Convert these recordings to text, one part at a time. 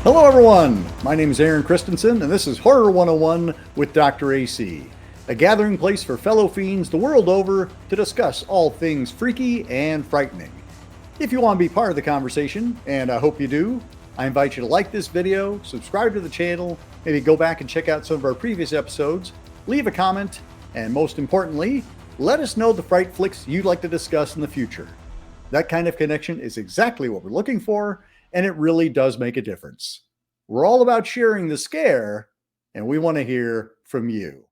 Hello everyone, my name is Aaron Christensen and this is Horror 101 with Dr. AC, a gathering place for fellow fiends the world over to discuss all things freaky and frightening. If you want to be part of the conversation, and I hope you do, I invite you to like this video, subscribe to the channel, maybe go back and check out some of our previous episodes, leave a comment, and most importantly, let us know the fright flicks you'd like to discuss in the future. That kind of connection is exactly what we're looking for, and it really does make a difference. We're all about sharing the scare, and we want to hear from you.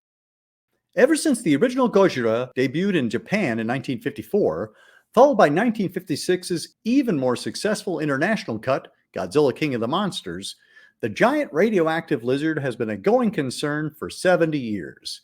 Ever since the original Gojira debuted in Japan in 1954, followed by 1956's even more successful international cut, Godzilla King of the Monsters, the giant radioactive lizard has been a going concern for 70 years.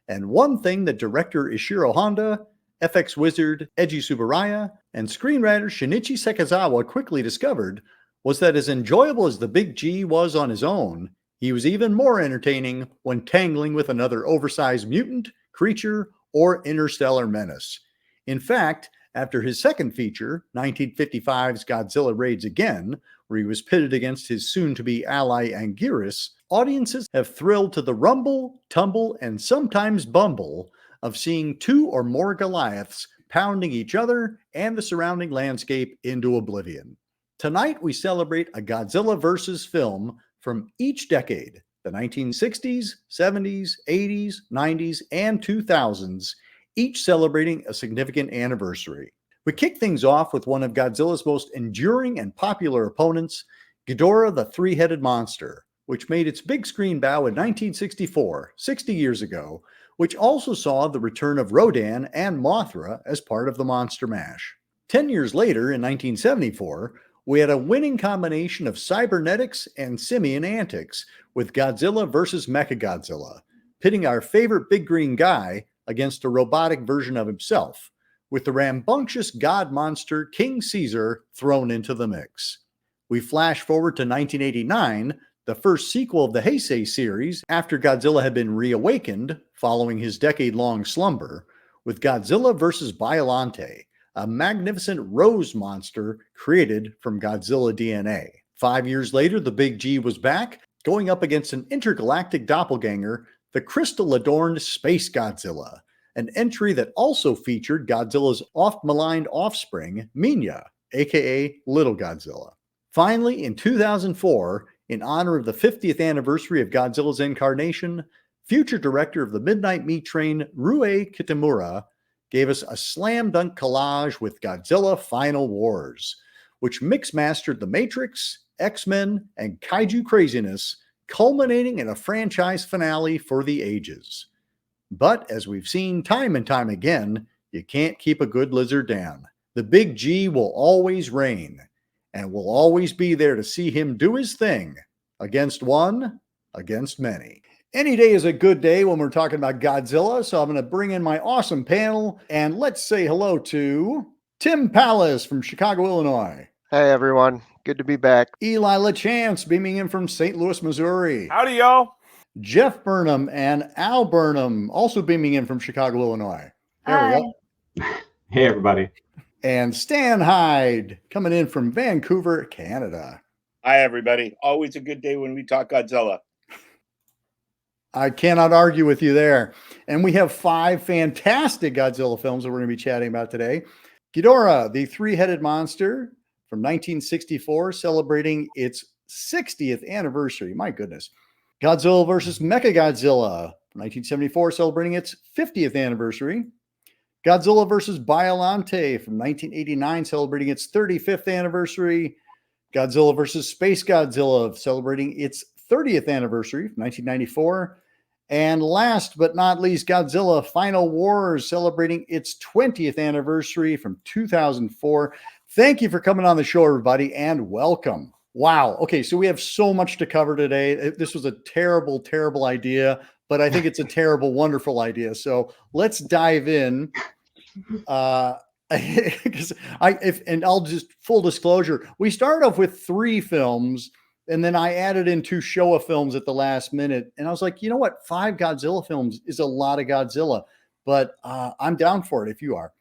And one thing that director Ishiro Honda, FX wizard Eiji Tsuburaya, and screenwriter Shinichi Sekizawa quickly discovered was that as enjoyable as the Big G was on his own, he was even more entertaining when tangling with another oversized mutant, creature, or interstellar menace. In fact, after his second feature, 1955's Godzilla Raids Again, where he was pitted against his soon-to-be ally Anguirus, audiences have thrilled to the rumble, tumble, and sometimes bumble of seeing two or more Goliaths pounding each other and the surrounding landscape into oblivion. Tonight, we celebrate a Godzilla versus film from each decade, the 1960s, 70s, 80s, 90s, and 2000s, each celebrating a significant anniversary. We kick things off with one of Godzilla's most enduring and popular opponents, Ghidorah the Three-Headed Monster, which made its big screen bow in 1964, 60 years ago, which also saw the return of Rodan and Mothra as part of the Monster Mash. 10 years later, in 1974, we had a winning combination of cybernetics and simian antics with Godzilla vs. Mechagodzilla, pitting our favorite big green guy against a robotic version of himself, with the rambunctious god monster King Caesar thrown into the mix. We flash forward to 1989, the first sequel of the Heisei series after Godzilla had been reawakened following his decade-long slumber, with Godzilla vs. Biollante, a magnificent rose monster created from Godzilla DNA. 5 years later, the Big G was back, going up against an intergalactic doppelganger, the crystal-adorned SpaceGodzilla, an entry that also featured Godzilla's oft-maligned offspring, Minya, aka Little Godzilla. Finally, in 2004, in honor of the 50th anniversary of Godzilla's incarnation, future director of the Midnight Meat Train, Ryuhei Kitamura, gave us a slam dunk collage with Godzilla Final Wars, which mix-mastered The Matrix, X-Men, and kaiju craziness, culminating in a franchise finale for the ages. But as we've seen time and time again, you can't keep a good lizard down. The Big G will always reign, and we'll always be there to see him do his thing, against one, against many. Any day is a good day when we're talking about Godzilla, so I'm going to bring in my awesome panel, and let's say hello to Tim Pallas from Chicago, Illinois. Hey, everyone. Good to be back. Eli LaChance beaming in from St. Louis, Missouri. Howdy, y'all. Jeff Burnham and Al Burnham also beaming in from Chicago, Illinois. There we go. Hey, everybody. And Stan Hyde coming in from Vancouver, Canada. Hi, everybody. Always a good day when we talk Godzilla. I cannot argue with you there. And we have 5 fantastic Godzilla films that we're going to be chatting about today. Ghidorah, the Three-Headed Monster from 1964, celebrating its 60th anniversary. My goodness. Godzilla vs. Mechagodzilla from 1974, celebrating its 50th anniversary. Godzilla vs. Biollante from 1989, celebrating its 35th anniversary. Godzilla vs. SpaceGodzilla, celebrating its 30th anniversary, 1994. And last but not least, Godzilla Final Wars, celebrating its 20th anniversary from 2004. Thank you for coming on the show, everybody, and welcome. Wow. Okay, so we have so much to cover today. This was a terrible, terrible idea, but I think it's a terrible, wonderful idea. So let's dive in. Because and I'll just full disclosure, we started off with 3 films. And then I added in 2 Showa films at the last minute. And I was like, you know what? 5 Godzilla films is a lot of Godzilla, but I'm down for it if you are.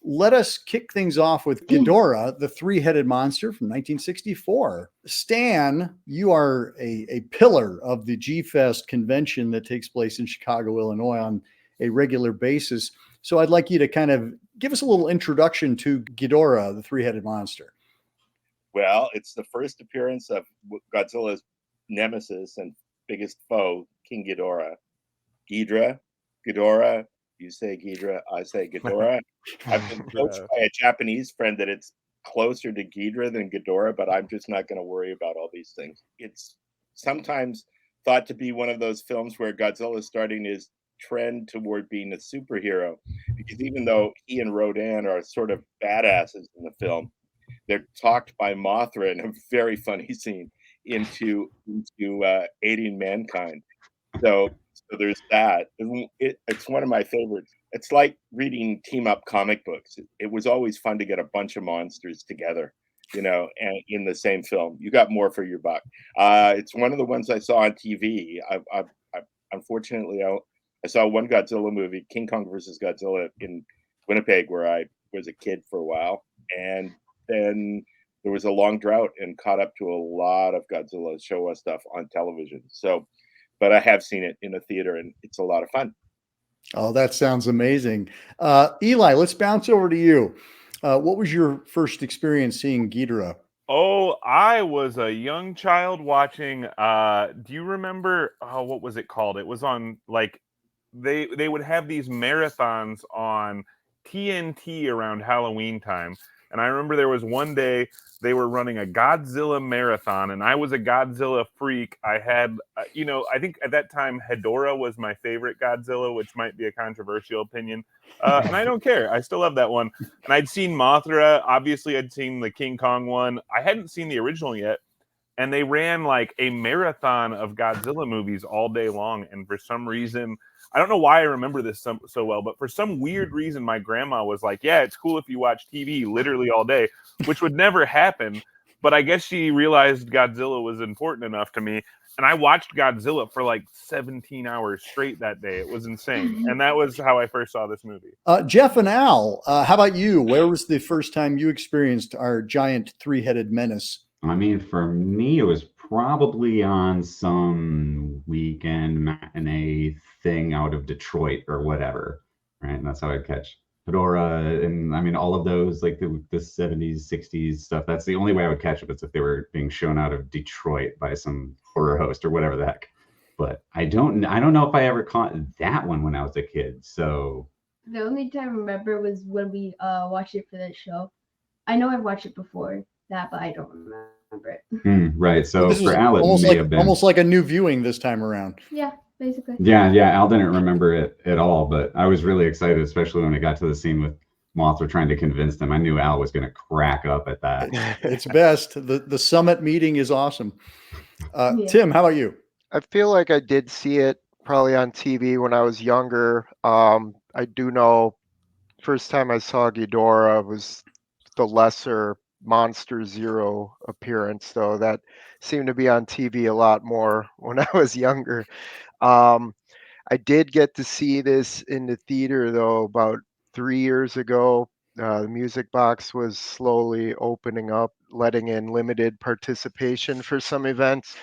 let us kick things off with Ghidorah, the three-headed monster from 1964. Stan, you are a pillar of the G-Fest convention that takes place in Chicago, Illinois on a regular basis. So I'd like you to kind of give us a little introduction to Ghidorah, the three-headed monster. Well, it's the first appearance of Godzilla's nemesis and biggest foe, King Ghidorah. Ghidorah, you say Ghidorah, I say Ghidorah. I've been coached by a Japanese friend that it's closer to Ghidorah than Ghidorah, but I'm just not going to worry about all these things. It's sometimes thought to be one of those films where Godzilla is starting his trend toward being a superhero, because even though he and Rodan are sort of badasses in the film, they're talked by Mothra in a very funny scene into aiding mankind. So there's that. It's one of my favorites. It's like reading team up comic books. It was always fun to get a bunch of monsters together, and in the same film. You got more for your buck. It's one of the ones I saw on TV. I unfortunately I saw one Godzilla movie, King Kong versus Godzilla, in Winnipeg, where I was a kid for a while, and then there was a long drought and caught up to a lot of Godzilla Showa stuff on television. So, but I have seen it in a theater, and it's a lot of fun. Oh, that sounds amazing. Eli, let's bounce over to you. What was your first experience seeing Ghidorah? Oh, I was a young child watching. Do you remember? Oh, what was it called? It was on they would have these marathons on TNT around Halloween time. And I remember there was one day they were running a Godzilla marathon, and I was a Godzilla freak. I had, I think at that time Ghidorah was my favorite Godzilla, which might be a controversial opinion. And I don't care. I still love that one. And I'd seen Mothra. Obviously, I'd seen the King Kong one. I hadn't seen the original yet. And they ran like a marathon of Godzilla movies all day long. And for some reason, I don't know why I remember this so well, but for some weird reason, my grandma was like, yeah, it's cool if you watch TV literally all day, which would never happen. But I guess she realized Godzilla was important enough to me. And I watched Godzilla for like 17 hours straight that day. It was insane. And that was how I first saw this movie. Jeff and Al, how about you? Where was the first time you experienced our giant three-headed menace? I mean, for me, it was probably on some weekend matinee thing out of Detroit or whatever, right? And that's how I'd catch Ghidorah, and I mean, all of those, like the 70s, 60s stuff. That's the only way I would catch it, is if they were being shown out of Detroit by some horror host or whatever the heck. But I don't know if I ever caught that one when I was a kid. So the only time I remember was when we watched it for that show. I know I've watched it before that, but I don't remember it. Right. So for Al, it may have been almost like a new viewing this time around. Yeah, basically. Yeah. Al didn't remember it at all, but I was really excited, especially when it got to the scene with Mothra trying to convince them. I knew Al was going to crack up at that. It's best. The summit meeting is awesome. Tim, how about you? I feel like I did see it probably on TV when I was younger. I do know first time I saw Ghidorah was the lesser Monster Zero appearance, though that seemed to be on TV a lot more when I was younger. I did get to see this in the theater though about 3 years ago. The music box was slowly opening up, letting in limited participation for some events.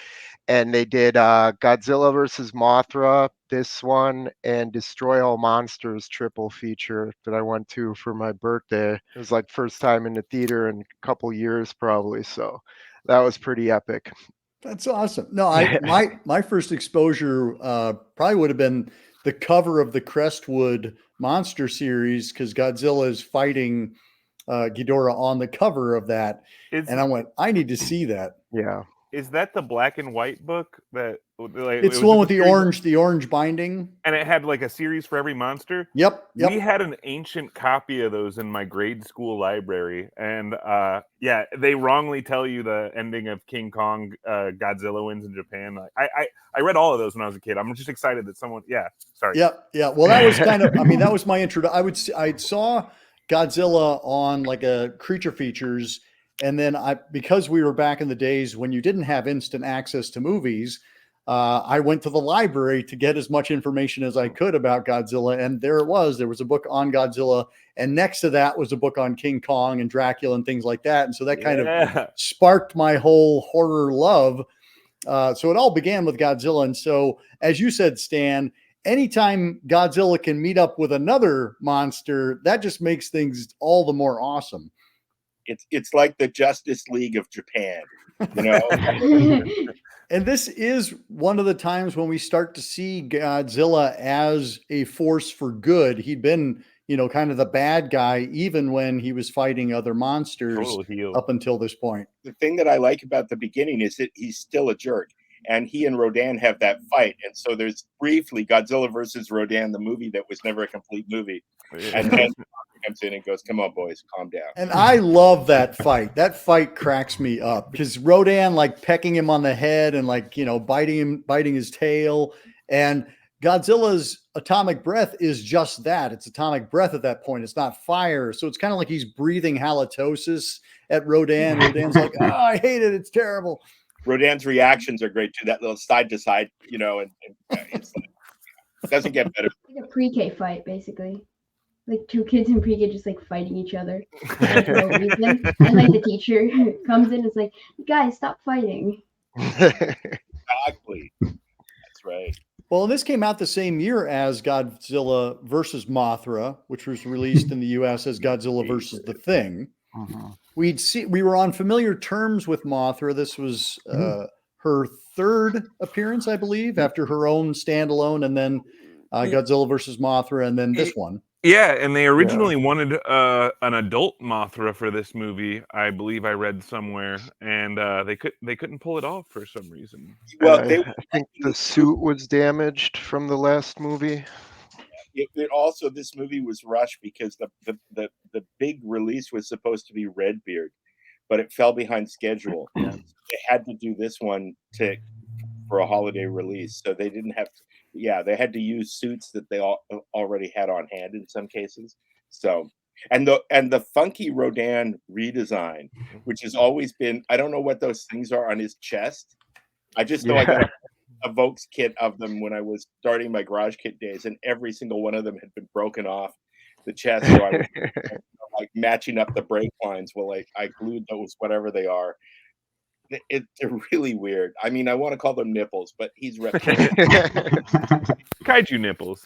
And they did Godzilla versus Mothra, this one, and Destroy All Monsters triple feature that I went to for my birthday. It was like first time in the theater in a couple years probably. So that was pretty epic. That's awesome. No, my first exposure probably would have been the cover of the Crestwood Monster series, because Godzilla is fighting Ghidorah on the cover of that. And I went, I need to see that. Yeah. Is that the black and white book that it's the one with the orange binding, and it had like a series for every monster? Yep. We had an ancient copy of those in my grade school library, and they wrongly tell you the ending of King Kong, Godzilla wins in Japan. I read all of those when I was a kid. I'm just excited that someone sorry. Yeah. Well, that was kind of, I mean, that was my intro. I saw Godzilla on like a Creature Features. And then because we were back in the days when you didn't have instant access to movies, I went to the library to get as much information as I could about Godzilla, and there it was. There was a book on Godzilla, and next to that was a book on King Kong and Dracula and things like that. And so that kind of sparked my whole horror love. So it all began with Godzilla. And so, as you said, Stan, anytime Godzilla can meet up with another monster, that just makes things all the more awesome. It's like the Justice League of Japan, you know. And this is one of the times when we start to see Godzilla as a force for good. He'd been, kind of the bad guy, even when he was fighting other monsters up until this point. The thing that I like about the beginning is that he's still a jerk. And he and Rodan have that fight. And so there's briefly Godzilla versus Rodan, the movie that was never a complete movie. And then comes in and goes, "Come on, boys, calm down." And I love that fight. That fight cracks me up because Rodan like pecking him on the head and biting his tail. And Godzilla's atomic breath is just that. It's atomic breath at that point. It's not fire. So it's kind of like he's breathing halitosis at Rodan. Rodan's like, "Oh, I hate it. It's terrible." Rodan's reactions are great too. That little side to side, and it's like, it doesn't get better. Like a pre-K fight, basically. Like two kids in pre-K just like fighting each other for no reason. And like the teacher comes in and is like, "Guys, stop fighting." Exactly. That's right. Well, this came out the same year as Godzilla versus Mothra, which was released in the US as Godzilla versus the Thing. We were on familiar terms with Mothra. This was her third appearance, I believe, after her own standalone, and then Godzilla versus Mothra, and then this one. Yeah, and they originally wanted an adult Mothra for this movie. I believe I read somewhere, and they couldn't pull it off for some reason. Well, I think the suit was damaged from the last movie. It also, this movie was rushed because the big release was supposed to be Redbeard, but it fell behind schedule. They had to do this one for a holiday release, so they didn't have to. Yeah, they had to use suits that they already had on hand in some cases. So, and the funky Rodan redesign, which has always been, I don't know what those things are on his chest. I just know I got a Vokes kit of them when I was starting my garage kit days, and every single one of them had been broken off the chest. So I was like matching up the brake lines. Well, I glued those, whatever they are. They're really weird. I mean, I want to call them nipples, but he's reptile. Kaiju nipples.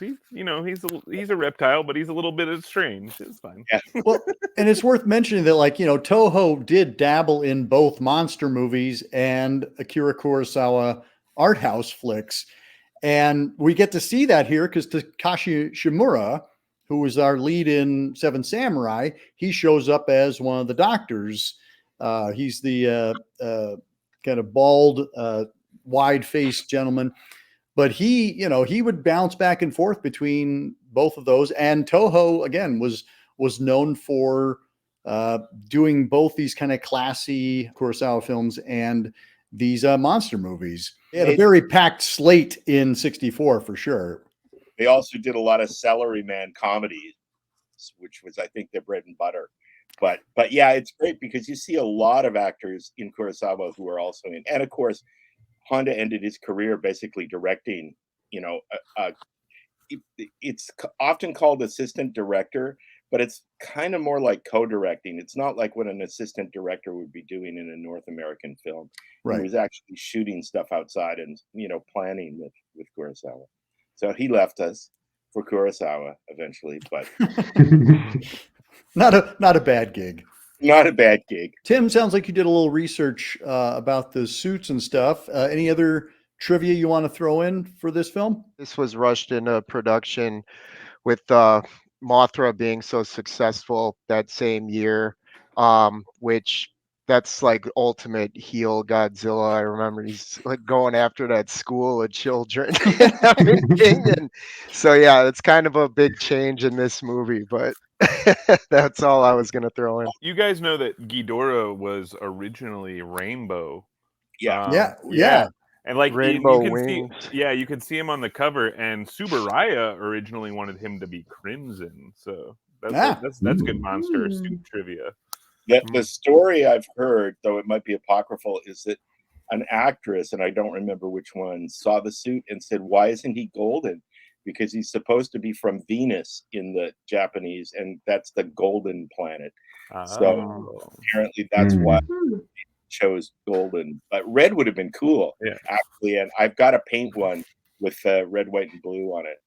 He's a reptile, but he's a little bit strange. It's fine. Yeah. Well, and it's worth mentioning that, Toho did dabble in both monster movies and Akira Kurosawa art house flicks, and we get to see that here because Takashi Shimura, who was our lead in Seven Samurai, he shows up as one of the doctors. He's the kind of bald, wide-faced gentleman, but he would bounce back and forth between both of those. And Toho again was known for doing both these kind of classy Kurosawa films and these monster movies. They had a very packed slate in '64 for sure. They also did a lot of Celery Man comedies, which was, I think, their bread and butter. But yeah, it's great because you see a lot of actors in Kurosawa who are also in. And of course, Honda ended his career basically directing, it's often called assistant director, but it's kind of more like co-directing. It's not like what an assistant director would be doing in a North American film. Right. He was actually shooting stuff outside and, planning with Kurosawa. So he left us for Kurosawa eventually, but not a bad gig. Not a bad gig. Tim, sounds like you did a little research about the suits and stuff. Any other trivia you want to throw in for this film? This was rushed into production with Mothra being so successful that same year, which that's like ultimate heel Godzilla. I remember he's like going after that school of children and everything. And so, yeah, it's kind of a big change in this movie, but that's all I was going to throw in. You guys know that Ghidorah was originally rainbow. Yeah. And like rainbow you wings. You can see him on the cover, and Tsuburaya originally wanted him to be crimson. So that's good monster suit trivia. The story I've heard, though it might be apocryphal, is that an actress, and I don't remember which one, saw the suit and said, "Why isn't he golden?" Because he's supposed to be from Venus in the Japanese, and that's the golden planet. So apparently that's why Hmm. they chose golden. But red would have been cool, Yeah. actually. And I've got to paint one with red, white, and blue on it.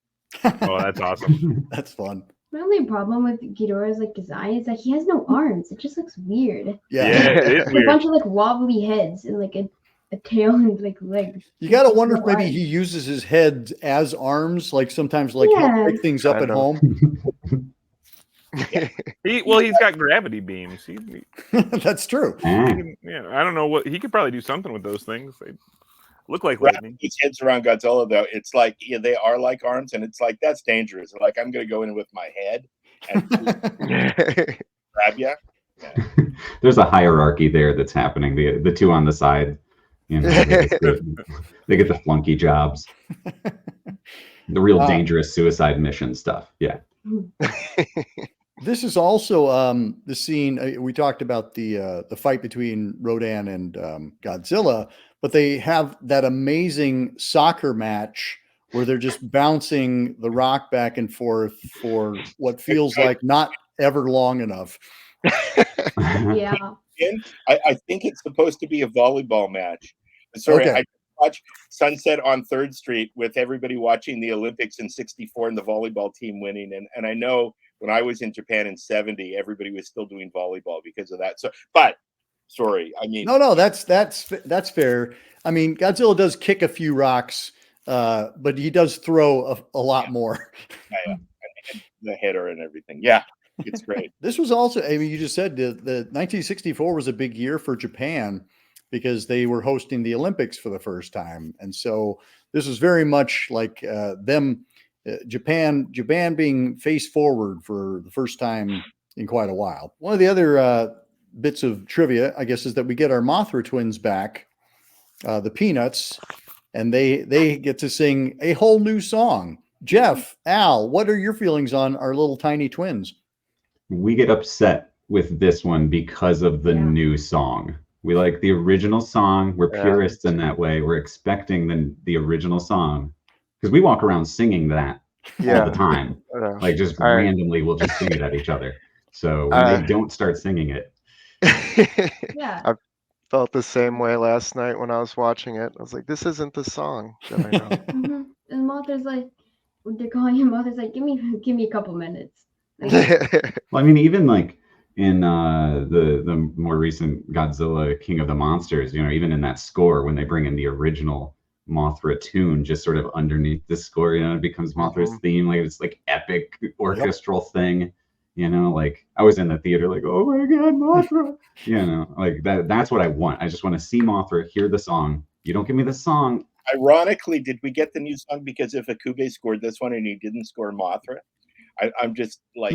Oh, that's awesome. That's fun. My only problem with Ghidorah's like design is that he has no arms. It just looks weird. Yeah, it is It's a weird. bunch of like wobbly heads and like a tail and like legs. You got to wonder if No maybe arms. he uses his head as arms, like sometimes like Yeah. he'll pick things up I at know. home. He's got gravity beams. That's true. Yeah, I don't know what he could probably do something with those things. They look like Wrap lightning. these heads around Godzilla, though, it's like they are like arms, and it's like that's dangerous. Like I'm going to go in with my head and grab you. There's a hierarchy there that's happening. The two on the side, they get the flunky jobs, the real dangerous suicide mission stuff. Yeah. This is also the scene we talked about the fight between Rodan and Godzilla, but they have that amazing soccer match where they're just bouncing the rock back and forth for what feels like not ever long enough. Yeah. I think it's supposed to be a volleyball match. Sorry, Okay. I watched Sunset on 3rd Street with everybody watching the Olympics in '64 and the volleyball team winning. And I know when I was in Japan in '70, everybody was still doing volleyball because of that. So, but sorry, I mean, No, that's fair. I mean, Godzilla does kick a few rocks, but he does throw a lot more. yeah. And the header and everything. Yeah, it's great. This was also, I mean, you just said the 1964 was a big year for Japan because they were hosting the Olympics for the first time. And so this was very much like Japan being face forward for the first time in quite a while. One of the other bits of trivia, I guess, is that we get our Mothra twins back, the Peanuts, and they get to sing a whole new song. Jeff, Al, what are your feelings on our little tiny twins? We get upset with this one because of the new song. We like the original song. We're purists in that way. We're expecting the original song because we walk around singing that all the time. Like just randomly, we'll just sing it at each other. So when they don't start singing it. Yeah. I felt the same way last night when I was watching it. I was like, this isn't the song that I know. Mm-hmm. And Mothra's like, they're calling him Mothra's like, give me a couple minutes. Like, Well, I mean, even like in the more recent Godzilla King of the Monsters, even in that score, when they bring in the original Mothra tune just sort of underneath the score, it becomes Mothra's theme. Like it's like epic orchestral thing, like I was in the theater like, oh my God, Mothra, like that's what I want. I just want to see Mothra, hear the song. You don't give me the song. Ironically, did we get the new song because if Akube scored this one and he didn't score Mothra? I'm just like,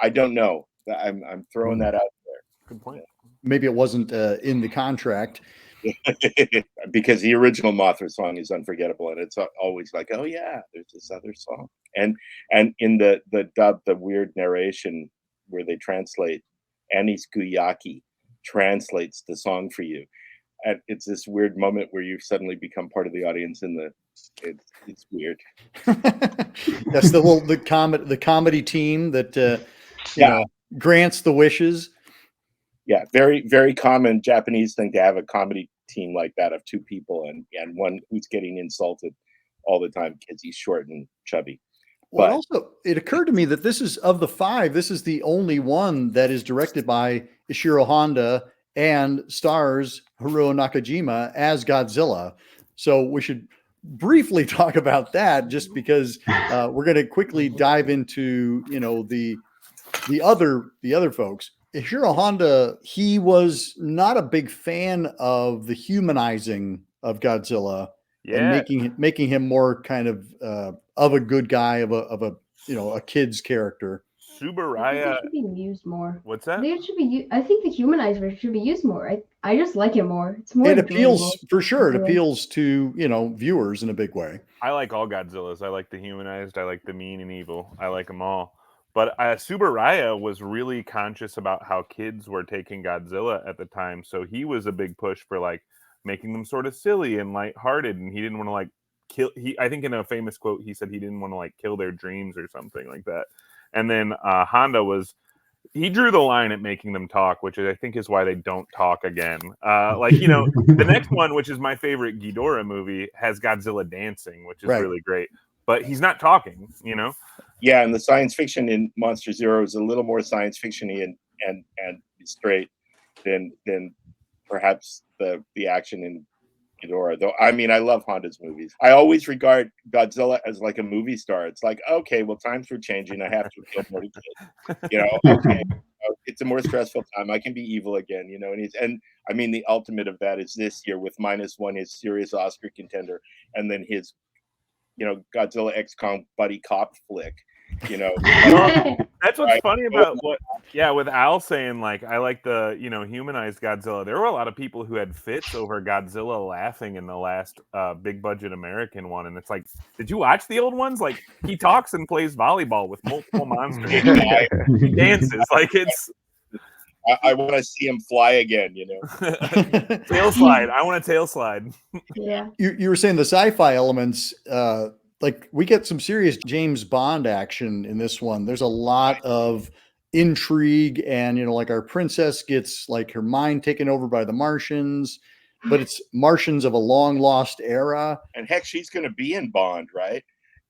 I don't know. I'm throwing that out there. Good point. Maybe it wasn't in the contract. Because the original Mothra song is unforgettable, and it's always like, oh yeah, there's this other song, and in the dub, the weird narration where they translate, Anis Guyaki translates the song for you, and it's this weird moment where you suddenly become part of the audience, and it's weird. That's the comedy team that grants the wishes. Yeah, very, very common Japanese thing to have a comedy team like that of two people and one who's getting insulted all the time because he's short and chubby. Well, also, it occurred to me that this is, of the 5, this is the only one that is directed by Ishiro Honda and stars Haruo Nakajima as Godzilla. So we should briefly talk about that just because we're going to quickly dive into, the other folks. Ishiro Honda, he was not a big fan of the humanizing of Godzilla and making him more kind of a good guy, of a kid's character. Tsuburaya should be used more. What's that? They should be. I think the humanized version should be used more. I just like it more. It's more. It appeals enjoyable. for sure. It appeals to viewers in a big way. I like all Godzillas. I like the humanized. I like the mean and evil. I like them all. But Tsuburaya was really conscious about how kids were taking Godzilla at the time, so he was a big push for like making them sort of silly and lighthearted, and he didn't want to like kill. I think in a famous quote he said he didn't want to like kill their dreams or something like that. And then Honda he drew the line at making them talk, which I think is why they don't talk again. The next one, which is my favorite Ghidorah movie, has Godzilla dancing, which is really great, but he's not talking, Yeah, and the science fiction in Monster Zero is a little more science fiction-y and straight than perhaps the action in Ghidorah. Though I mean, I love Honda's movies. I always regard Godzilla as like a movie star. It's like, okay, well, times were changing. I have to kill more kids. Okay, it's a more stressful time. I can be evil again. And I mean, the ultimate of that is this year with -1, his serious Oscar contender, and then his Godzilla X Kong buddy cop flick. That's what's funny about with Al saying like I like the humanized Godzilla. There were a lot of people who had fits over Godzilla laughing in the last big budget American one, and it's like, did you watch the old ones? Like he talks and plays volleyball with multiple monsters. He dances like it's. I want to see him fly again. Tail slide. I want a tail slide. Yeah. You were saying the sci-fi elements. Like we get some serious James Bond action in this one. There's a lot of intrigue, and like our princess gets like her mind taken over by the Martians, but it's Martians of a long lost era. And heck, she's going to be in Bond, right?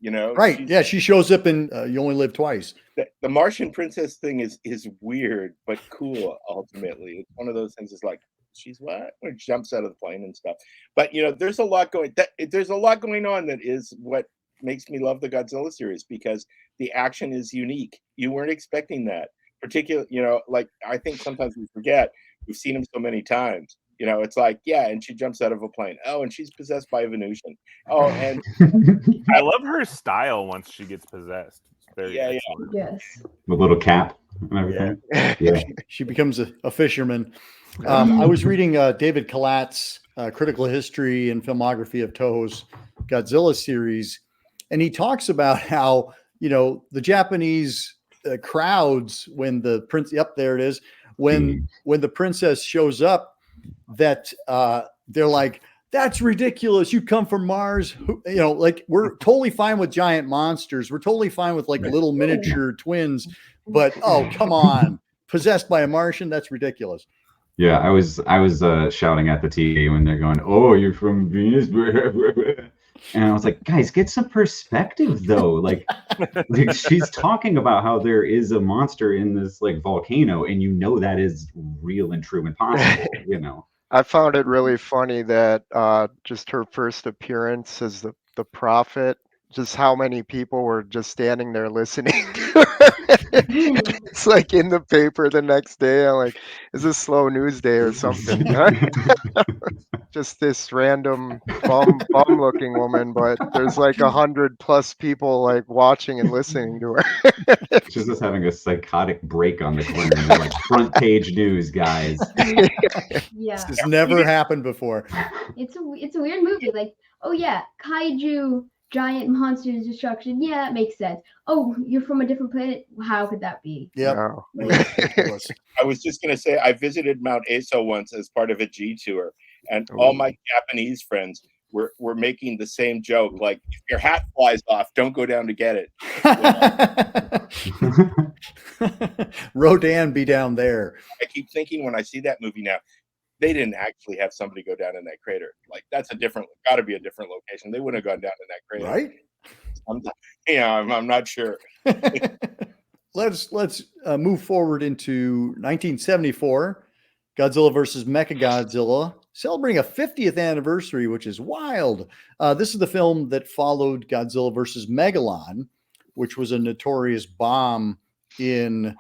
Right? Yeah, she shows up in You Only Live Twice. The Martian princess thing is weird but cool. Ultimately, it's one of those things. It's like, she's what? When she jumps out of the plane and stuff. But there's a lot going. There's a lot going on that is what makes me love the Godzilla series, because the action is unique. You weren't expecting that, particularly. Like I think sometimes we forget we've seen him so many times. It's like, yeah, and she jumps out of a plane. Oh, and she's possessed by a Venusian. Oh, and I love her style once she gets possessed. It's very excellent. Yes. The little cap and everything. Yeah. She becomes a fisherman. I was reading David Kalat's critical history and filmography of Toho's Godzilla series, and he talks about how the Japanese crowds, when the prince, there it is, when the princess shows up, that they're like, that's ridiculous. You come from Mars. Like we're totally fine with giant monsters. We're totally fine with like little miniature twins, but oh, come on, possessed by a Martian, that's ridiculous. Yeah, I was shouting at the TV when they're going, "Oh, you're from Venus," and I was like, "Guys, get some perspective, though." Like she's talking about how there is a monster in this like volcano, and that is real and true and possible. I found it really funny that just her first appearance as the prophet, just how many people were just standing there listening. It's like in the paper the next day. I'm like, is this slow news day or something? Just this random bum looking woman, but there's like 100+ people like watching and listening to her. She's just having a psychotic break on the corner, like front page news, guys. Yeah. This has never happened before. It's a weird movie. Like, oh yeah, kaiju, giant monsters, destruction. Yeah, that makes sense. Oh, you're from a different planet. How could that be? Yeah. No. I was just going to say, I visited Mount Aso once as part of a G tour, and all my Japanese friends were making the same joke. Like, if your hat flies off, don't go down to get it. Rodan be down there. I keep thinking when I see that movie now, they didn't actually have somebody go down in that crater. Like, that's got to be a different location. They wouldn't have gone down in that crater. Right? I'm not sure. Let's move forward into 1974. Godzilla versus Mechagodzilla, celebrating a 50th anniversary, which is wild. This is the film that followed Godzilla versus Megalon, which was a notorious bomb in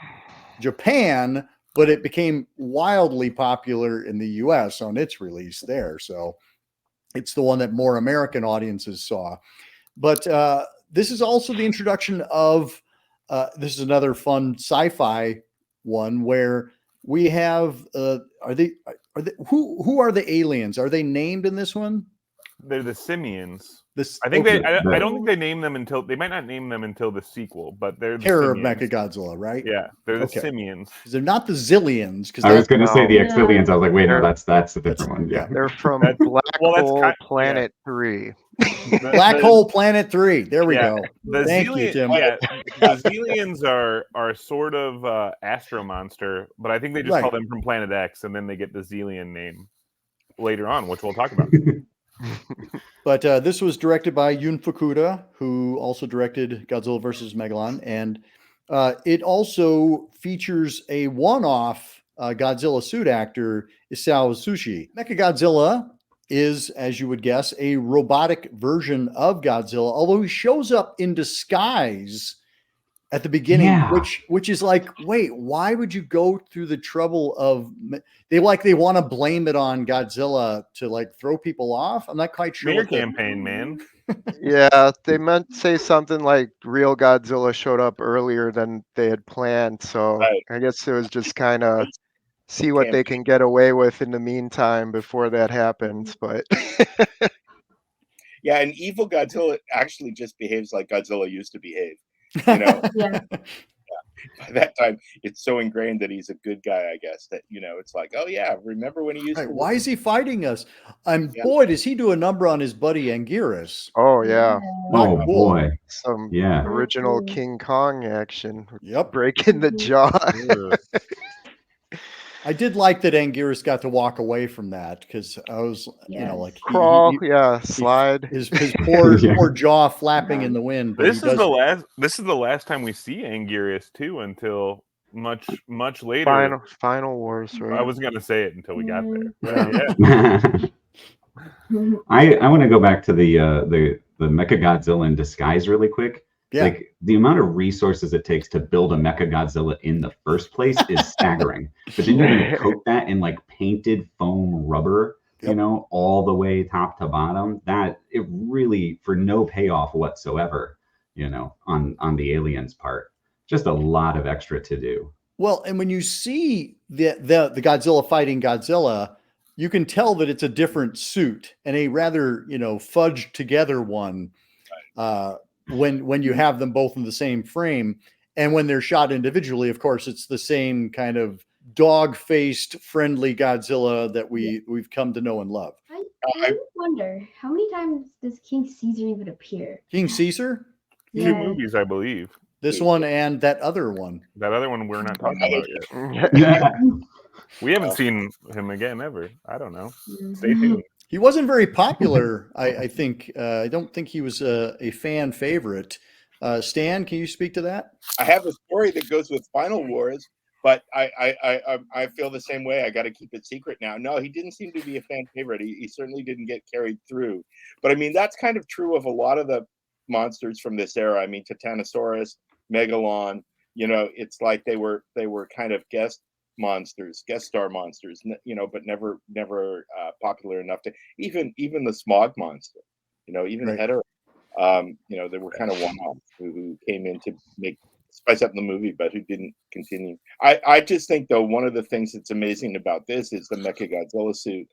Japan, but it became wildly popular in the US on its release there. So it's the one that more American audiences saw. But this is also the introduction of, this is another fun sci-fi one where we have, who are the aliens? Are they named in this one? They're the simians. This I think Okay. I don't think they name them until they might not name them until the sequel, but they're the Terror of simians. Mechagodzilla, right? Yeah, they're the Okay. simians. They're not the Zillions, because I was going to say No. the Exilians. I was like, wait, no, They're- that's a different one. Yeah. They're from That's- Black well, that's Hole kind- Planet 3. Black Hole Planet 3. There we Yeah, go. The Thank you, Zillion- Tim. Yeah, the Zillions are sort of Astro Monster, but I think they just Right. call them from Planet X, and then they get the Zillion name later on, which we'll talk about. But this was directed by Yun Fukuda, who also directed Godzilla vs. Megalon. And it also features a one-off Godzilla suit actor, Isao Tsuchi. Mechagodzilla is, as you would guess, a robotic version of Godzilla, although he shows up in disguise at the beginning, Yeah. which is like, wait, why would you go through the trouble of they want to blame it on Godzilla to like throw people off? I'm not quite sure. Smear what the- campaign, man. Yeah, they meant to say something like real Godzilla showed up earlier than they had planned. So Right. I guess it was just kind of see what they can get away with in the meantime before that happens. But Yeah, and evil Godzilla actually just behaves like Godzilla used to behave. You know, Yeah. by that time, it's so ingrained that he's a good guy, I guess, that, you know, it's like, oh, yeah, remember when he used Right, to... why is he fighting us? Yeah. Boy, does he do a number on his buddy Anguirus. oh yeah, Not Oh cool. boy. some Yeah. original Mhm. King Kong action, Yep. breaking the Mhm. jaw. Ugh. I did like that Anguirus got to walk away from that, because I was, you know, Yes. like Crawl, yeah, slide. his poor Yeah. poor jaw flapping in the wind. But This he is does, the last time we see Anguirus too, until much later. Final Wars, right? I wasn't gonna say it until we got there. Yeah. But yeah. I want to go back to the Mechagodzilla in disguise really quick. yeah. Like the amount of resources it takes to build a Mechagodzilla in the first place is staggering. But then you're going to coat that in like painted foam rubber, you Yep. know, all the way top to bottom. That it really for no payoff whatsoever, you know, on the aliens' part. Just a lot of extra to do. Well, and when you see the Godzilla fighting Godzilla, you can tell that it's a different suit and a rather, you know, fudged together one. When you have them both in the same frame, and when they're shot individually, of course, it's the same kind of dog-faced, friendly Godzilla that we've come to know and love. I wonder how many times does King Caesar even appear? King Caesar, Two Yeah. movies, I believe. this one and that other one. That other one we're not talking about yet. Yeah. We haven't seen him again ever. I don't know. Stay Mhm. tuned. He wasn't very popular, I think. I don't think he was a fan favorite. Stan, can you speak to that? I have a story that goes with Final Wars, but I feel the same way. I got to keep it secret now. No, he didn't seem to be a fan favorite. He certainly didn't get carried through. But I mean, that's kind of true of a lot of the monsters from this era. I mean, Titanosaurus, Megalon. You know, it's like they were kind of guest star monsters. You know, but never popular enough to even the Smog monster. You know, even Right. Hedera. You know, they were kind of one-offs who came in to make spice up the movie, but who didn't continue. I just think, though, one of the things that's amazing about this is the Mechagodzilla suit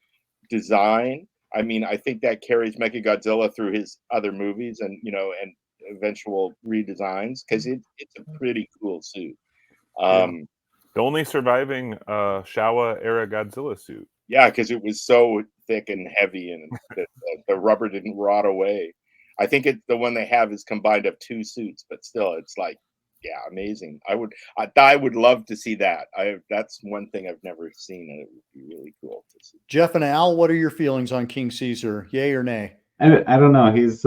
design. I mean, I think that carries Mechagodzilla through his other movies and, you know, and eventual redesigns, because it's a pretty cool suit. The only surviving Showa era Godzilla suit. Yeah, because it was so thick and heavy, and the rubber didn't rot away. I think the one they have is combined of two suits, but still, it's like, yeah, amazing. I would love to see that. That's one thing I've never seen, and it would be really cool to see. Jeff and Al, what are your feelings on King Caesar? Yay or nay? I don't know. He's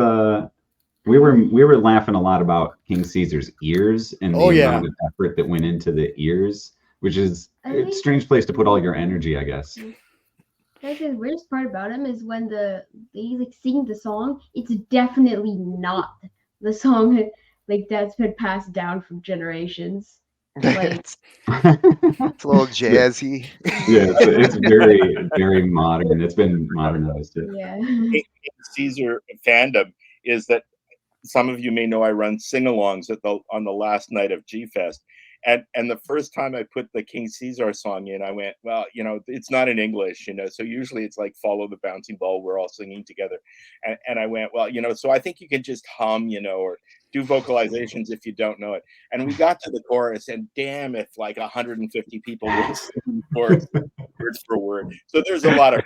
we were laughing a lot about King Caesar's ears and the amount of effort that went into the ears, which is a strange place to put all your energy, I guess. Guys, the weirdest part about him is when they like sing the song, it's definitely not the song like that's been passed down from generations. Like, It's a little jazzy. Yeah, it's very, very modern. It's been modernized too. yeah. Caesar fandom is that some of you may know I run sing-alongs on the last night of G-Fest, And the first time I put the King Caesar song in, I went, well, it's not in English, so usually it's like Follow the Bouncing Ball, we're all singing together. And I went, well, so I think you can just hum, or do vocalizations if you don't know it. And we got to the chorus, and damn if like 150 people would sing the chorus word for word. So there's a lot of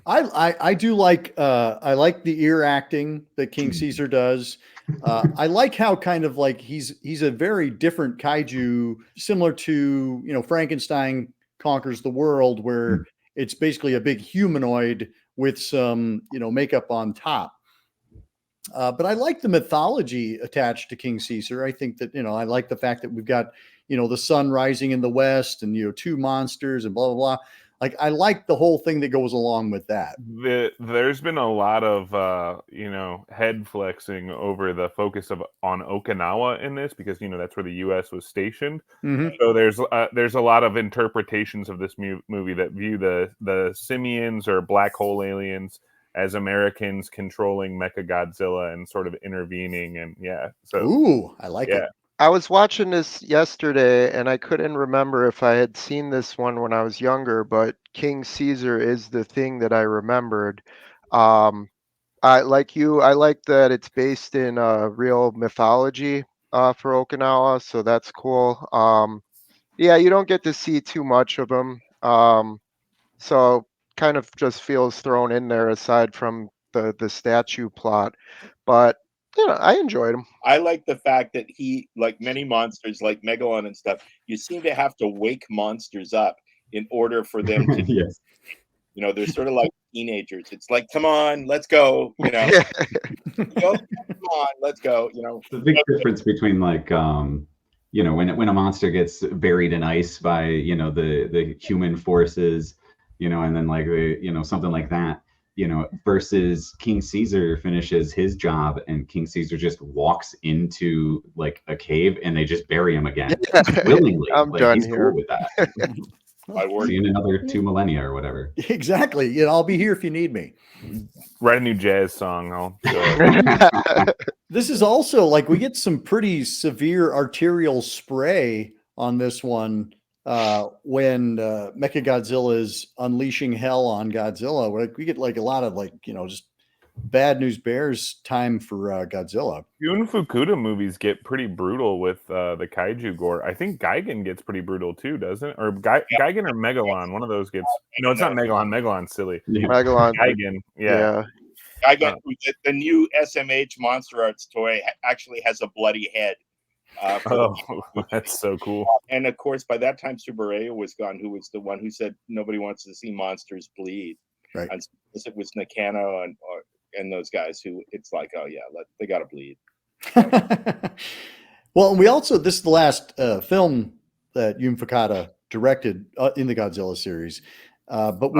I do like I like the ear acting that King Caesar does. I like how kind of like he's a very different kaiju, similar to Frankenstein Conquers the World, where it's basically a big humanoid with some makeup on top. But I like the mythology attached to King Caesar. I think that I like the fact that we've got the sun rising in the west and two monsters and blah blah blah. Like I like the whole thing that goes along with that. There's been a lot of head flexing over the focus on Okinawa in this, because that's where the U.S. was stationed. Mm-hmm. So there's a lot of interpretations of this movie that view the simians or black hole aliens as Americans controlling Mechagodzilla and sort of intervening, and ooh, I like it. I was watching this yesterday, and I couldn't remember if I had seen this one when I was younger, but King Caesar is the thing that I remembered. I like that it's based in real mythology for Okinawa, so that's cool. You don't get to see too much of them, so kind of just feels thrown in there aside from the statue plot, but I enjoyed him. I like the fact that he, like many monsters, like Megalon and stuff, you seem to have to wake monsters up in order for them to. Yes. They're sort of like teenagers. It's like, come on, let's go. Come on, let's go. The big difference between like when a monster gets buried in ice by the human forces, and then like something like that. Versus King Caesar finishes his job and King Caesar just walks into like a cave and they just bury him again willingly. I'm done he's here. cool with that. See you in another 2 millennia or whatever. Exactly. I'll be here if you need me. Write a new jazz song. This is also like we get some pretty severe arterial spray on this one. When Mechagodzilla is unleashing hell on Godzilla, we get like a lot of just bad news bears time for Godzilla. Even Fukuda movies get pretty brutal with the kaiju gore. I think Gigan gets pretty brutal too, doesn't it? Or Gigan or Megalon, one of those gets. No, it's not Megalon. Megalon's silly. Yeah. Megalon. Gigan, yeah. Gigan, the new SMH Monster Arts toy actually has a bloody head. That's so cool. And of course, by that time, Tsuburaya was gone, who was the one who said nobody wants to see monsters bleed. Right. And it was Nakano and those guys who it's like, oh yeah, they got to bleed. Well, we also, this is the last film that Yun Fukuda directed in the Godzilla series, but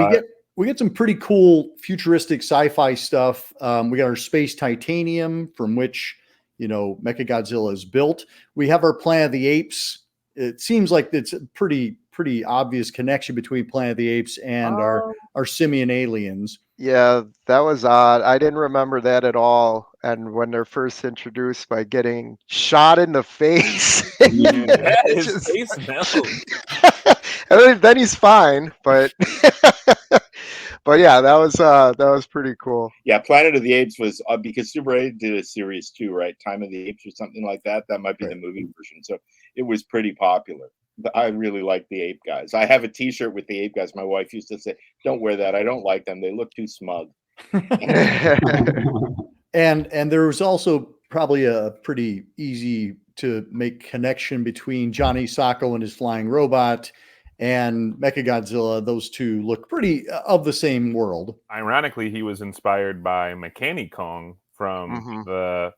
we get some pretty cool futuristic sci-fi stuff. We got our space titanium, from which Mechagodzilla is built. We have our Planet of the Apes. It seems like it's a pretty obvious connection between Planet of the Apes and our simian aliens. Yeah, that was odd. I didn't remember that at all. And when they're first introduced by getting shot in the face, His face melts. Then he's fine, but but yeah, that was pretty cool. Yeah, Planet of the Apes was because Tsuburaya did a series too, right? Time of the Apes or something like that. That might be the movie version. So it was pretty popular. I really like the ape guys. I have a T-shirt with the ape guys. My wife used to say, "Don't wear that. I don't like them. They look too smug." And there was also probably a pretty easy to make connection between Johnny Sacco and his flying robot and Mechagodzilla. Those two look pretty of the same world. Ironically, he was inspired by Mechani Kong from the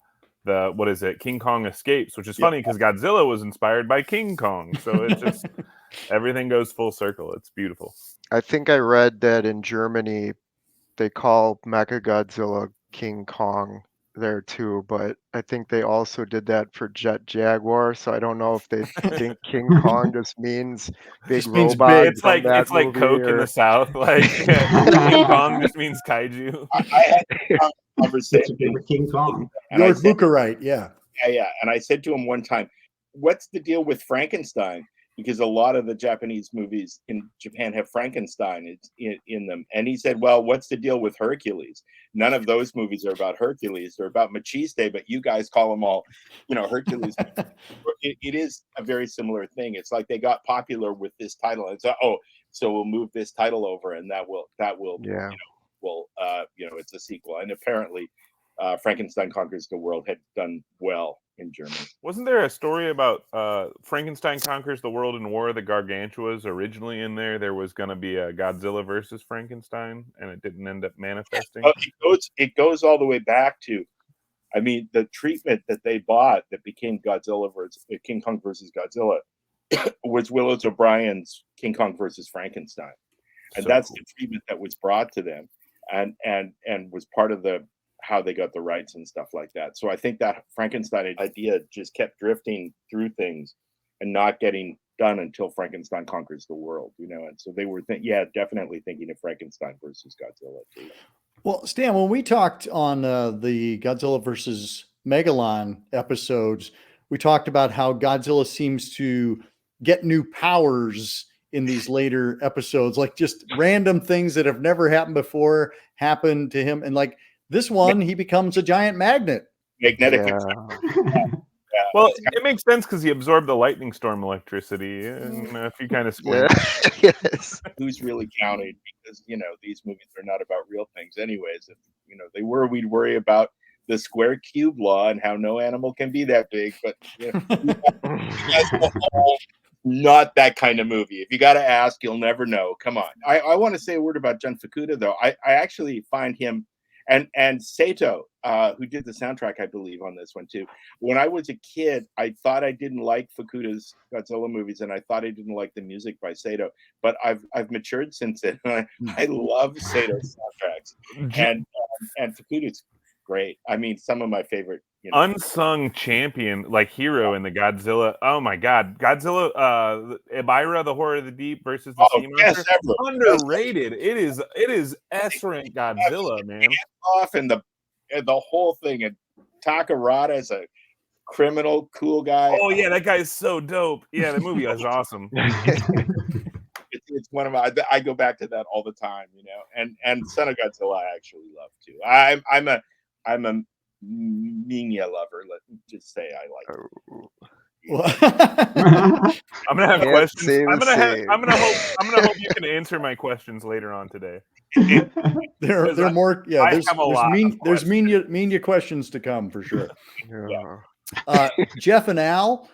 what is it, King Kong Escapes, which is funny because Godzilla was inspired by King Kong. So it just everything goes full circle. It's beautiful. I think I read that in Germany they call Mechagodzilla King Kong there too, but I think they also did that for Jet Jaguar. So I don't know if they think King Kong just means big robot. It's like Coke in the South. Like King Kong just means kaiju. I had a conversation with King Kong. George Bucarite, yeah. Yeah. And I said to him one time, what's the deal with Frankenstein? Because a lot of the Japanese movies in Japan have Frankenstein in them. And he said, well, what's the deal with Hercules? None of those movies are about Hercules. They're about Machiste, but you guys call them all, Hercules. It is a very similar thing. It's like they got popular with this title. And so we'll move this title over, and that will Yeah. it's a sequel. And apparently Frankenstein Conquers the World had done well in Germany. Wasn't there a story about Frankenstein Conquers the World in War of the Gargantuas originally in there? There was going to be a Godzilla versus Frankenstein, and it didn't end up manifesting. It goes all the way back to, the treatment that they bought that became Godzilla versus King Kong versus Godzilla was Willis O'Brien's King Kong versus Frankenstein, and that's cool. The treatment that was brought to them, and was part of how they got the rights and stuff like that. So I think that Frankenstein idea just kept drifting through things and not getting done until Frankenstein Conquers the World, and so they were definitely thinking of Frankenstein versus Godzilla too. Well, Stan, when we talked on the Godzilla versus Megalon episodes, we talked about how Godzilla seems to get new powers in these later episodes, like just random things that have never happened before happen to him. And like this one, he becomes a giant magnet. Magnetic. Yeah. Well, it makes sense because he absorbed the lightning storm electricity, and if you kind of squint. Yes. Who's really counting? Because these movies are not about real things, anyways. If they were, we'd worry about the square cube law and how no animal can be that big. But not that kind of movie. If you got to ask, you'll never know. Come on. I want to say a word about Jun Fukuda, though. I actually find him. And Sato, who did the soundtrack, I believe, on this one too. When I was a kid, I thought I didn't like Fukuda's Godzilla movies, and I thought I didn't like the music by Sato. But I've matured since then. I love Sato's soundtracks, and Fukuda's great. Some of my favorite. Unsung champion, like hero in the Godzilla. Oh my God, Godzilla, Ebirah, the Horror of the Deep versus the Sea Monster. Underrated. It is S-rank Godzilla, man. Off and the whole thing, and Takarada is a criminal, cool guy. Oh yeah, that guy is so dope. Yeah, the movie is awesome. It's one of my. I go back to that all the time, And Son of Godzilla, I actually love too. I'm a Minya lover. Let me just say I like it. I'm gonna have questions. I'm gonna hope you can answer my questions later on today. There are more. Yeah, there's Minya questions to come for sure. Yeah. Jeff and Al,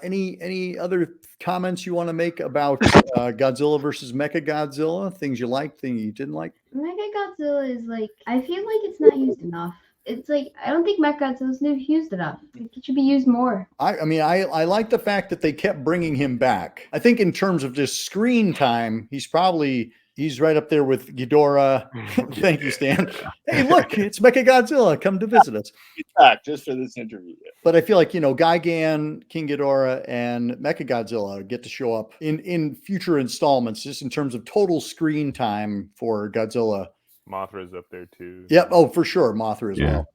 any other comments you want to make about Godzilla versus Mechagodzilla? Things you liked, things you didn't like? Mechagodzilla is I feel like it's not used enough. It's I don't think Mechagodzilla is used enough. It should be used more. I like the fact that they kept bringing him back. I think in terms of just screen time, he's right up there with Ghidorah. Thank you, Stan. Hey, look, it's Mechagodzilla. Come to visit us. He's back just for this interview. But I feel like, Gigan, King Ghidorah, and Mechagodzilla get to show up in future installments, just in terms of total screen time for Godzilla. Mothra's up there too. Yep. Oh, for sure. Mothra as well.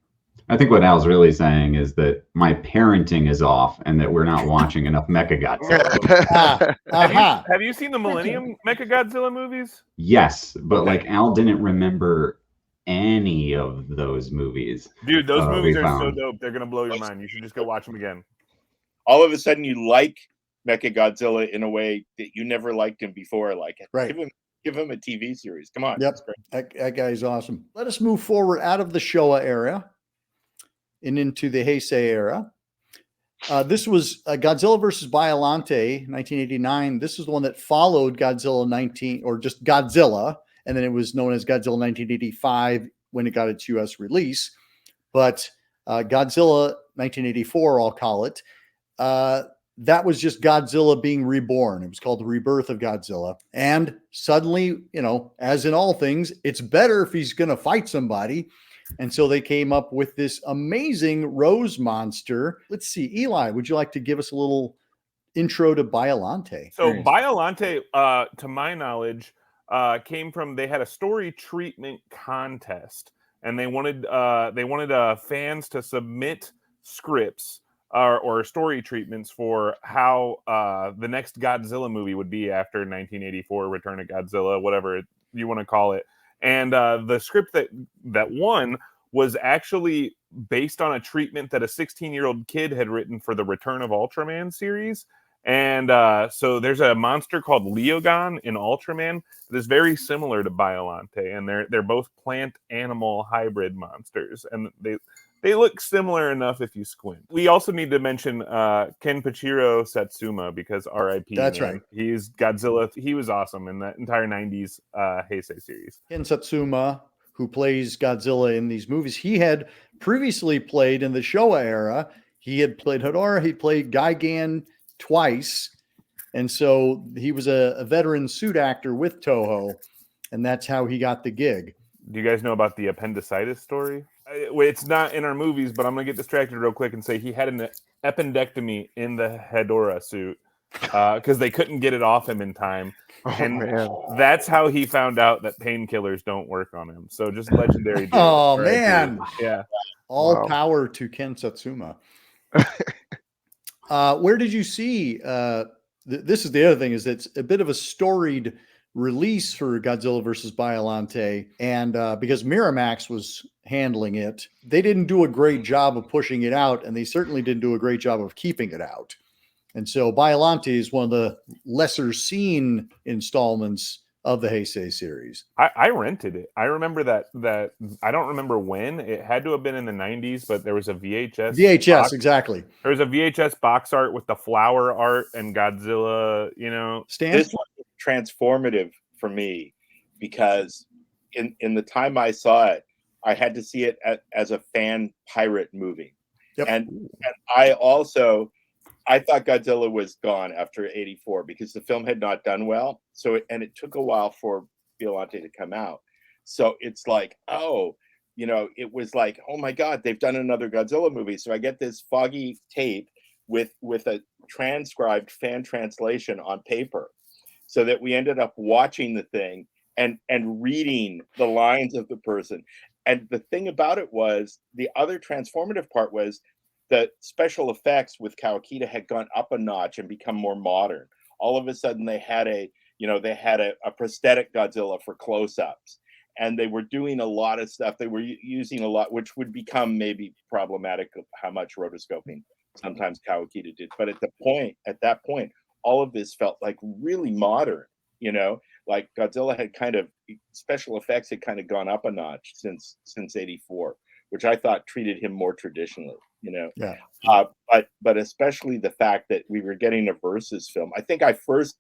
I think what Al's really saying is that my parenting is off and that we're not watching enough Mechagodzilla. Have you seen the Millennium Mechagodzilla movies? Yes, but Al didn't remember any of those movies. Dude, those movies are so dope. They're going to blow your mind. You should just go watch them again. All of a sudden you like Mechagodzilla in a way that you never liked him before. Right. Give him a TV series. Come on. Yep. That guy's awesome. Let us move forward out of the Showa era and into the Heisei era. This was Godzilla versus Biollante, 1989. This is the one that followed Godzilla 19, or just Godzilla, and then it was known as Godzilla 1985 when it got its U.S. release. But Godzilla 1984, I'll call it, that was just Godzilla being reborn. It was called The Rebirth of Godzilla. And suddenly, as in all things, it's better if he's going to fight somebody. And so they came up with this amazing rose monster. Let's see, Eli, would you like to give us a little intro to Biollante? So Biollante, to my knowledge, came from, they had a story treatment contest, and they wanted fans to submit scripts or story treatments for how the next Godzilla movie would be after 1984, Return of Godzilla, whatever you want to call it. And the script that won was actually based on a treatment that a 16-year-old kid had written for the Return of Ultraman series. And so there's a monster called Leogon in Ultraman that is very similar to Biollante, and they're both plant-animal hybrid monsters, and they look similar enough if you squint. We also need to mention Kenpachiro Satsuma, because R.I.P. That's man. right. He's Godzilla. He was awesome in that entire 90s Heisei series. Ken Satsuma, who plays Godzilla in these movies, he had previously played in the Showa era. He had played Ghidorah. He played Gigan twice. And so he was a veteran suit actor with Toho, and that's how he got the gig. Do you guys know about the appendicitis story? It's not in our movies, but I'm going to get distracted real quick and say he had an appendectomy in the Ghidorah suit because they couldn't get it off him in time. Man. That's how he found out that painkillers don't work on him. So just legendary. Dude. Oh, man. Yeah. All power to Ken Satsuma. Where did you see? This is the other thing, is it's a bit of a storied release for Godzilla versus Biollante, and because Miramax was handling it, they didn't do a great job of pushing it out, and they certainly didn't do a great job of keeping it out. And so Biollante is one of the lesser seen installments of the Heisei series. I rented it. I remember that I don't remember when. It had to have been in the 90s, but there was a VHS box. Exactly. There was a VHS box art with the flower art and Godzilla, Stan? This one was transformative for me because in the time I saw it, I had to see it as a fan pirate movie. Yep. And I thought Godzilla was gone after 84 because the film had not done well. So it took a while for Biollante to come out. So it's like, it was like, oh my God, they've done another Godzilla movie. So I get this foggy tape with a transcribed fan translation on paper, so that we ended up watching the thing and reading the lines of the person. And the thing about it was, the other transformative part was, the special effects with Kawakita had gone up a notch and become more modern. All of a sudden they had a prosthetic Godzilla for close-ups, and they were doing a lot of stuff. They were using a lot, which would become maybe problematic of how much rotoscoping sometimes Kawakita did. But at that point, all of this felt like really modern, like Godzilla had special effects had kind of gone up a notch since 84, which I thought treated him more traditionally. Yeah. But especially the fact that we were getting a versus film. I think I first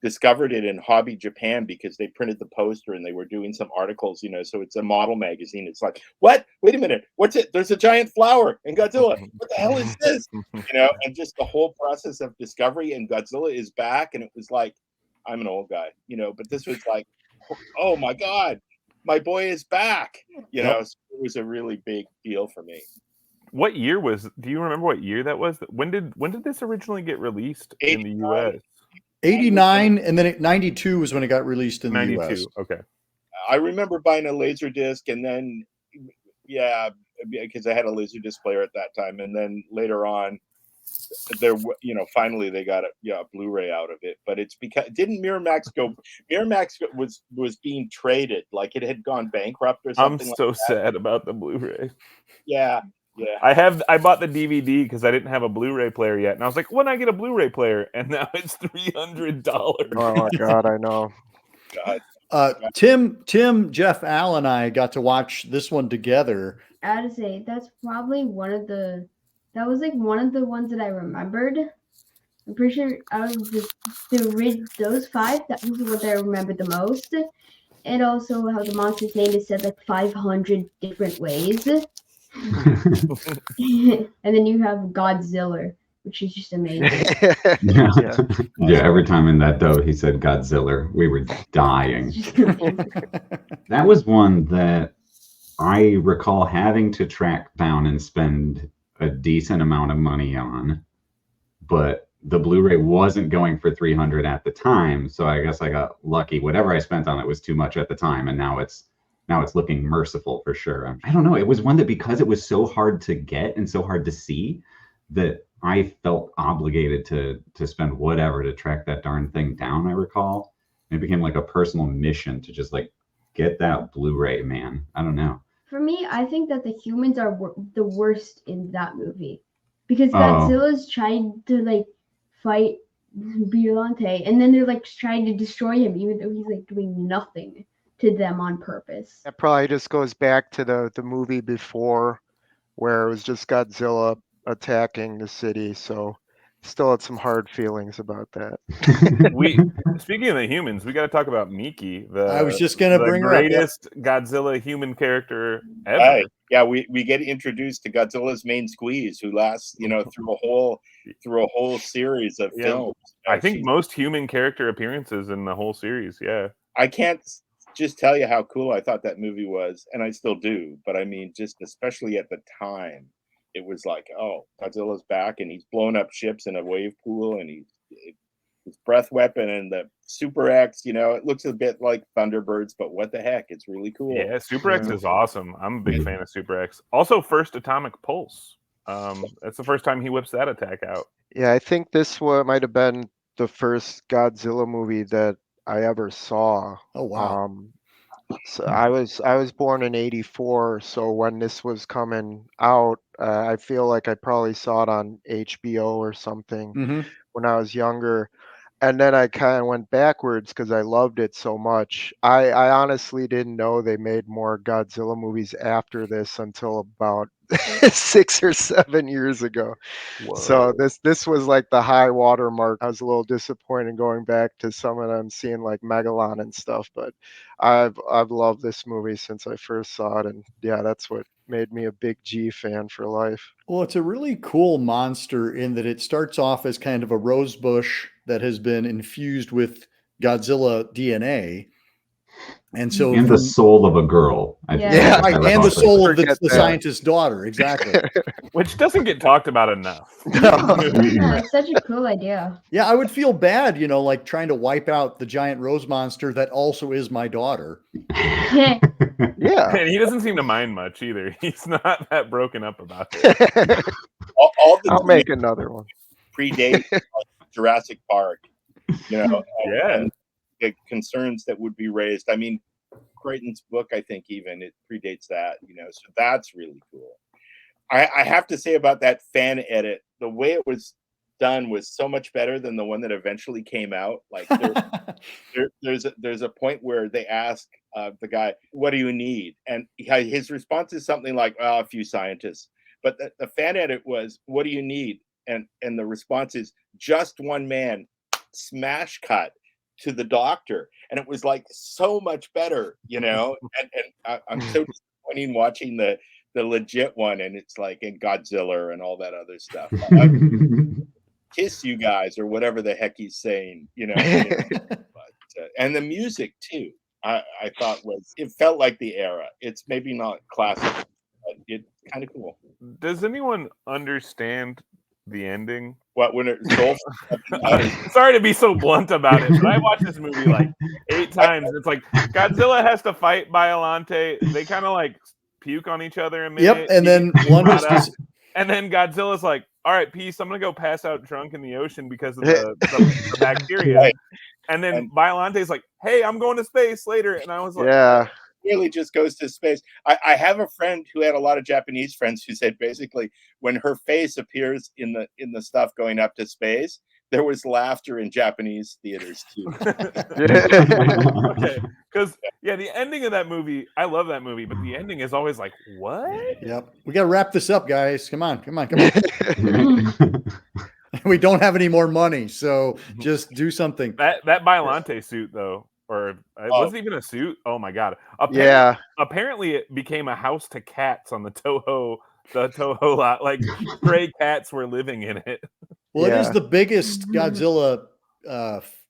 discovered it in Hobby Japan because they printed the poster and they were doing some articles, so it's a model magazine. It's like, what? Wait a minute. What's it? There's a giant flower in Godzilla. What the hell is this? And just the whole process of discovery, and Godzilla is back. And it was like, I'm an old guy, but this was like, oh my God, my boy is back. So it was a really big deal for me. What year do you remember what year that was? When did this originally get released in the US? 89, and then 92 was when it got released in 92, the US. Okay. I remember buying a Laserdisc, and then, because I had a Laserdisc player at that time, and then later on, finally they got a Blu-ray out of it. But it's because Miramax was being traded, like it had gone bankrupt or something. I'm so sad about the Blu-ray. Yeah. I bought the DVD because I didn't have a Blu-ray player yet, and I was like, when I get a Blu-ray player, and now it's $300. Oh my God, I know. God. Tim, Jeff, Al, and I got to watch this one together. I had to say that's probably one of the ones that I remembered. I'm pretty sure out of those five, that was the one that I remembered the most. And also how the monster's name is said like 500 different ways. And then you have Godzilla, which is just amazing. Yeah, every time in that though he said Godzilla, we were dying. That was one that I recall having to track down and spend a decent amount of money on, but the Blu-ray wasn't going for $300 at the time, so I guess I got lucky. Whatever I spent on it was too much at the time, and now it's looking merciful for sure. I don't know. It was one that, because it was so hard to get and so hard to see, that I felt obligated to spend whatever to track that darn thing down. I recall it became like a personal mission to just like get that Blu-ray, man. I don't know. For me, I think that the humans are the worst in that movie because Oh. Godzilla's trying to like fight Biollante, and then they're like trying to destroy him, even though he's like doing nothing to them on purpose. That probably just goes back to the movie before, where it was just Godzilla attacking the city. So still had some hard feelings about that. Speaking of the humans, we got to talk about Miki, I was just gonna bring her up. Yep. greatest Godzilla human character ever. Right. Yeah, we get introduced to Godzilla's main squeeze, who lasts, through a whole series of films. I think most human character appearances in the whole series. Yeah, I can't just tell you how cool I thought that movie was, and I still do. But I mean, just especially at the time, it was like, oh, Godzilla's back, and he's blowing up ships in a wave pool, and his breath weapon and the Super X, it looks a bit like Thunderbirds, but what the heck? It's really cool. Yeah, Super X is awesome. I'm a big fan of Super X. Also, first atomic pulse. That's the first time he whips that attack out. Yeah, I think this one might have been the first Godzilla movie that I ever saw. Oh wow. So I was born in '84, so when this was coming out, I feel like I probably saw it on HBO or something Mm-hmm. when I was younger. And then I kind of went backwards because I loved it so much. I honestly didn't know they made more Godzilla movies after this until about 6 or 7 years ago. Whoa. So this was like the high water mark. I was a little disappointed going back to some of them, seeing like Megalon and stuff. But I've loved this movie since I first saw it, and yeah, that's what made me a big G fan for life. Well, it's a really cool monster in that it starts off as kind of a rose bush that has been infused with Godzilla DNA. And so and the soul of a girl. Yeah. Right, and the soul of the Forget that. scientist's daughter, exactly. Which doesn't get talked about enough. Yeah, it's such a cool idea. Yeah, I would feel bad, like trying to wipe out the giant rose monster that also is my daughter. Yeah. And he doesn't seem to mind much either. He's not that broken up about it. All the I'll make another one. predate Jurassic Park, Yeah. and the concerns that would be raised. I mean, Crichton's book, I think even it predates that, so that's really cool. I have to say about that fan edit, the way it was done was so much better than the one that eventually came out. Like there's a point where they ask the guy, "What do you need?" And his response is something like, "Oh, a few scientists." But the fan edit was, "What do you need?" And the response is, "Just one man." Smash cut to the doctor, and it was like so much better, and I'm so disappointed watching the legit one, and it's like in Godzilla and all that other stuff. Kiss you guys, or whatever the heck he's saying, but and the music too, I thought it felt like the era. It's maybe not classic, but it's kind of cool. Does anyone understand the ending? What, when it's Sorry to be so blunt about it, but I watched this movie like 8 times. It's like Godzilla has to fight Biollante. They kind of like puke on each other a minute. Yep, and then one was and then Godzilla's like, "All right, peace. I'm gonna go pass out drunk in the ocean because of the bacteria." Right. And then Biollante's like, "Hey, I'm going to space later." And I was like, Yeah. Really just goes to space. I have a friend who had a lot of Japanese friends who said basically when her face appears in the stuff going up to space, there was laughter in Japanese theaters too. Okay, because the ending of that movie, I love that movie, but the ending is always like, what? Yep. We got to wrap this up, guys. Come on. We don't have any more money, so just do something. That Biollante suit, though, or it wasn't even a suit. Oh my god! Yeah. Apparently, it became a house to cats on the Toho lot. Like stray cats were living in it. Well, it is the biggest Godzilla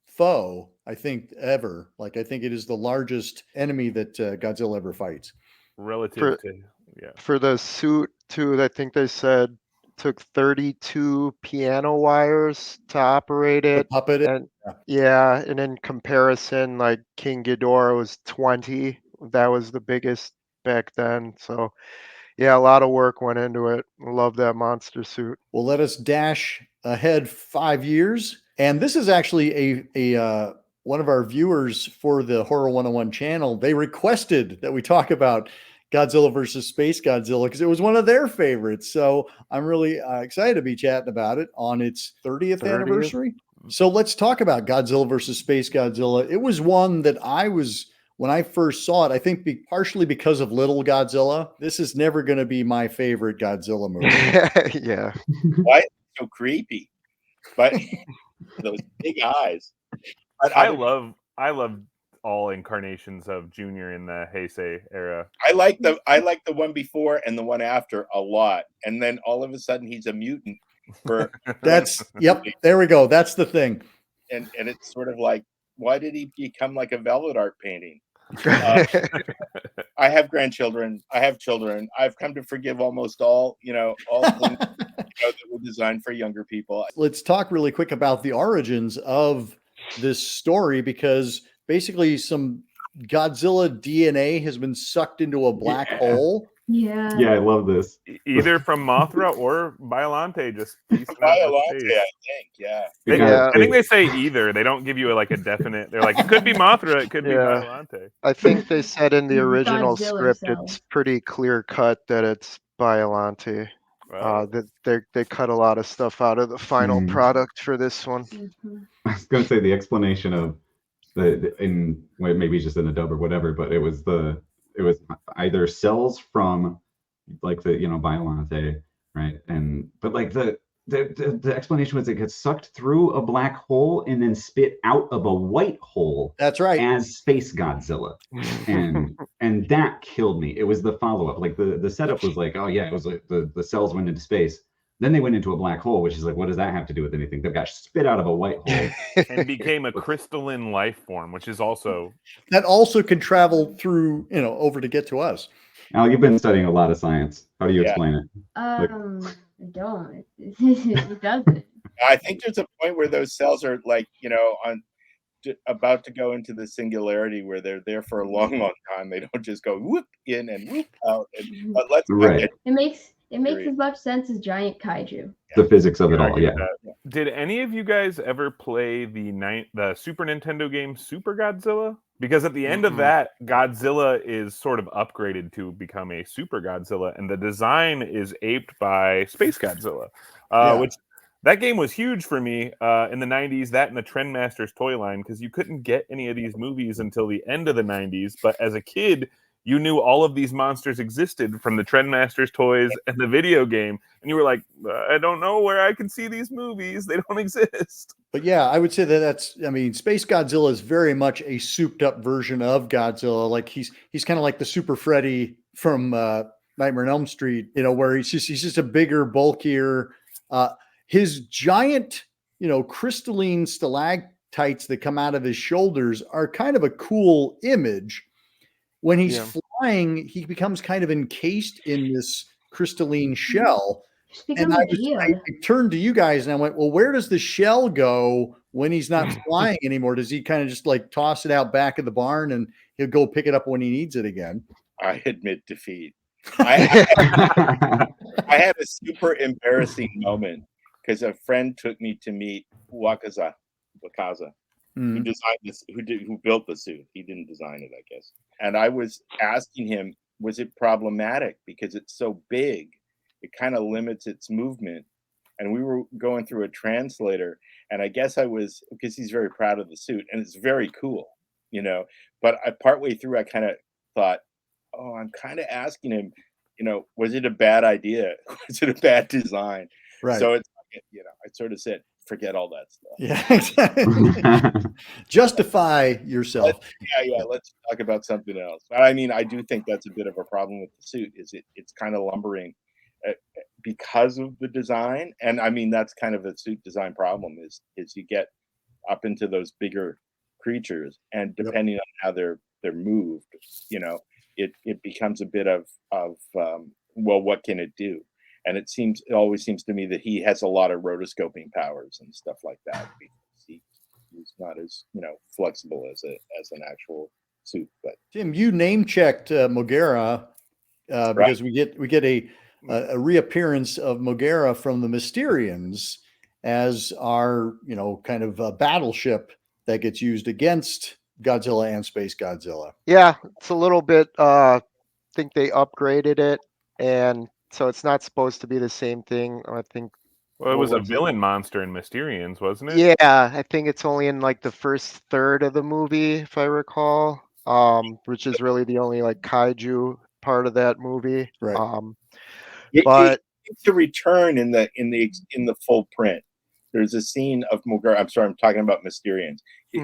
foe, I think, ever. Like, I think it is the largest enemy that Godzilla ever fights. Relative to For the suit too, I think they said took 32 piano wires to operate it. The puppet. And and in comparison, like King Ghidorah was 20. That was the biggest back then. So Yeah, a lot of work went into it. Love that monster suit. Well, let us dash ahead 5 years, and this is actually a one of our viewers for the Horror 101 channel. They requested that we talk about Godzilla versus SpaceGodzilla because it was one of their favorites. So I'm really excited to be chatting about it on its 30th 30th? anniversary. So let's talk about Godzilla versus SpaceGodzilla. It was one that when I first saw it, I think partially because of Little Godzilla. This is never going to be my favorite Godzilla movie. Yeah. Why so creepy? But those big eyes. But I love all incarnations of Junior in the Heisei era. I like the one before and the one after a lot, and then all of a sudden he's a mutant. Yep. There we go. That's the thing. And it's sort of like, why did he become like a velvet art painting? I have grandchildren. I have children. I've come to forgive almost all things that were designed for younger people. Let's talk really quick about the origins of this story, because basically some Godzilla DNA has been sucked into a black hole. Yeah. Yeah, I love this. Either from Mothra or Biollante, just piecing out the Biollante, space. I think, yeah. I think they say either. They don't give you a definite. They're like, it could be Mothra, it could be Biollante. I think they said in the original Godzilla script cell. it's pretty clear cut that it's Biollante. Wow. That they cut a lot of stuff out of the final product for this one. Mhm. I was going to say the explanation of maybe just in the dub or whatever, but it was either cells from like the Biollante, right? But like the explanation was it gets sucked through a black hole and then spit out of a white hole. That's right. As SpaceGodzilla, and that killed me. It was the follow up. Like the setup was like, oh yeah, it was like the cells went into space. Then they went into a black hole, which is like, what does that have to do with anything? They got spit out of a white hole and became a crystalline life form, which is also that also can travel through, over to get to us. Al, you've been studying a lot of science. How do you explain it? I don't. It doesn't. I think there's a point where those cells are like, about to go into the singularity where they're there for a long, long time. They don't just go whoop in and whoop out. But let's Right. It makes as much sense as giant kaiju. The physics of it all, yeah. Did any of you guys ever play the Super Nintendo game Super Godzilla? Because at the end of that, Godzilla is sort of upgraded to become a Super Godzilla, and the design is aped by SpaceGodzilla, which that game was huge for me in the 90s, that and the Trendmasters toy line, because you couldn't get any of these movies until the end of the 90s, but as a kid, you knew all of these monsters existed from the Trendmasters toys and the video game. And you were like, I don't know where I can see these movies. They don't exist. But yeah, I would say Space Godzilla is very much a souped up version of Godzilla. Like he's kind of like the Super Freddy from Nightmare on Elm Street, where he's just a bigger, bulkier, his giant, crystalline stalactites that come out of his shoulders are kind of a cool image. When he's flying, he becomes kind of encased in this crystalline shell. And I turned to you guys and I went, well, where does the shell go when he's not flying anymore? Does he kind of just like toss it out back of the barn and he'll go pick it up when he needs it again? I admit defeat. I had a super embarrassing moment because a friend took me to meet Wakaza, who designed this, who built the suit. He didn't design it, I guess. And I was asking him, was it problematic because it's so big? It kind of limits its movement. And we were going through a translator, and I guess I was, because he's very proud of the suit, and it's very cool, But partway through, I kind of thought, oh, I'm kind of asking him, was it a bad idea? Was it a bad design? Right. So it's, I sort of said, forget all that stuff. Yeah, exactly. Justify yourself. Let's talk about something else. But I mean, I do think that's a bit of a problem with the suit. It's kind of lumbering because of the design, and I mean that's kind of a suit design problem. Is you get up into those bigger creatures, and depending on how they're moved, it becomes a bit of well, what can it do? And it always seems to me that he has a lot of rotoscoping powers and stuff like that. Because he's not as flexible as an actual suit. But Tim, you name checked Mogera because we get a reappearance of Mogera from the Mysterians as our, kind of battleship that gets used against Godzilla and SpaceGodzilla. Yeah, it's a little bit. I think they upgraded it, and so it's not supposed to be the same thing. I think. Well, it what was a was it? villain monster in Mysterians, wasn't it? Yeah, I think it's only in like the first third of the movie, if I recall. Which is really the only like kaiju part of that movie. Right. But it needs to return in the full print. There's a scene of Mogera. I'm sorry, I'm talking about Mysterians.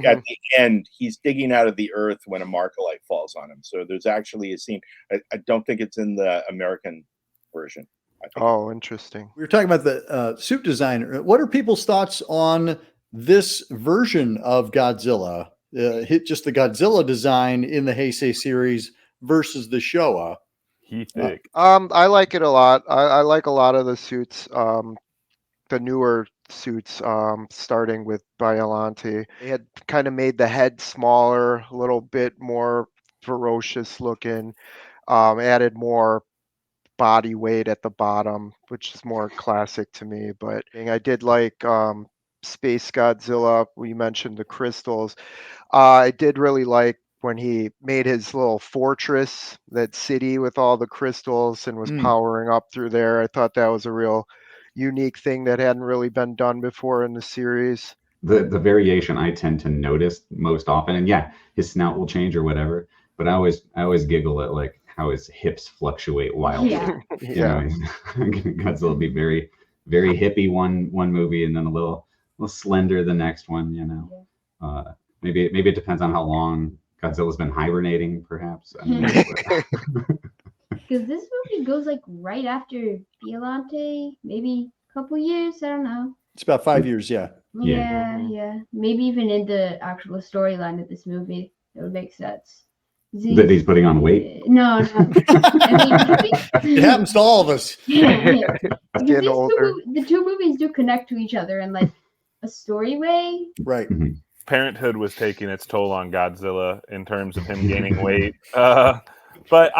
At the end, he's digging out of the earth when a Markalite falls on him. So there's actually a scene. I don't think it's in the American version. Oh, interesting. We were talking about the suit design. What are people's thoughts on this version of Godzilla? Just the Godzilla design in the Heisei series versus the Showa. I like it a lot. I like a lot of the suits. The newer suits, starting with Biollante. They had kind of made the head smaller, a little bit more ferocious looking, added more body weight at the bottom, which is more classic to me. But I did like SpaceGodzilla. We mentioned the crystals. I did really like when he made his little fortress, that city with all the crystals, and was powering up through there. I thought that was a real unique thing that hadn't really been done before in the series. The variation I tend to notice most often, and yeah, his snout will change or whatever, but I always giggle at like how his hips fluctuate wildly. Yeah. Godzilla will be very, very hippie one movie and then a little slender the next one. Maybe it depends on how long Godzilla's been hibernating, perhaps. Because this movie goes like right after Biollante, maybe a couple years. I don't know. It's about 5 years, yeah. Yeah. Maybe even in the actual storyline of this movie, it would make sense. That he's putting on weight? No. It happens to all of us. Yeah. Getting older. The two movies do connect to each other in like a story way. Right. Parenthood was taking its toll on Godzilla in terms of him gaining weight. But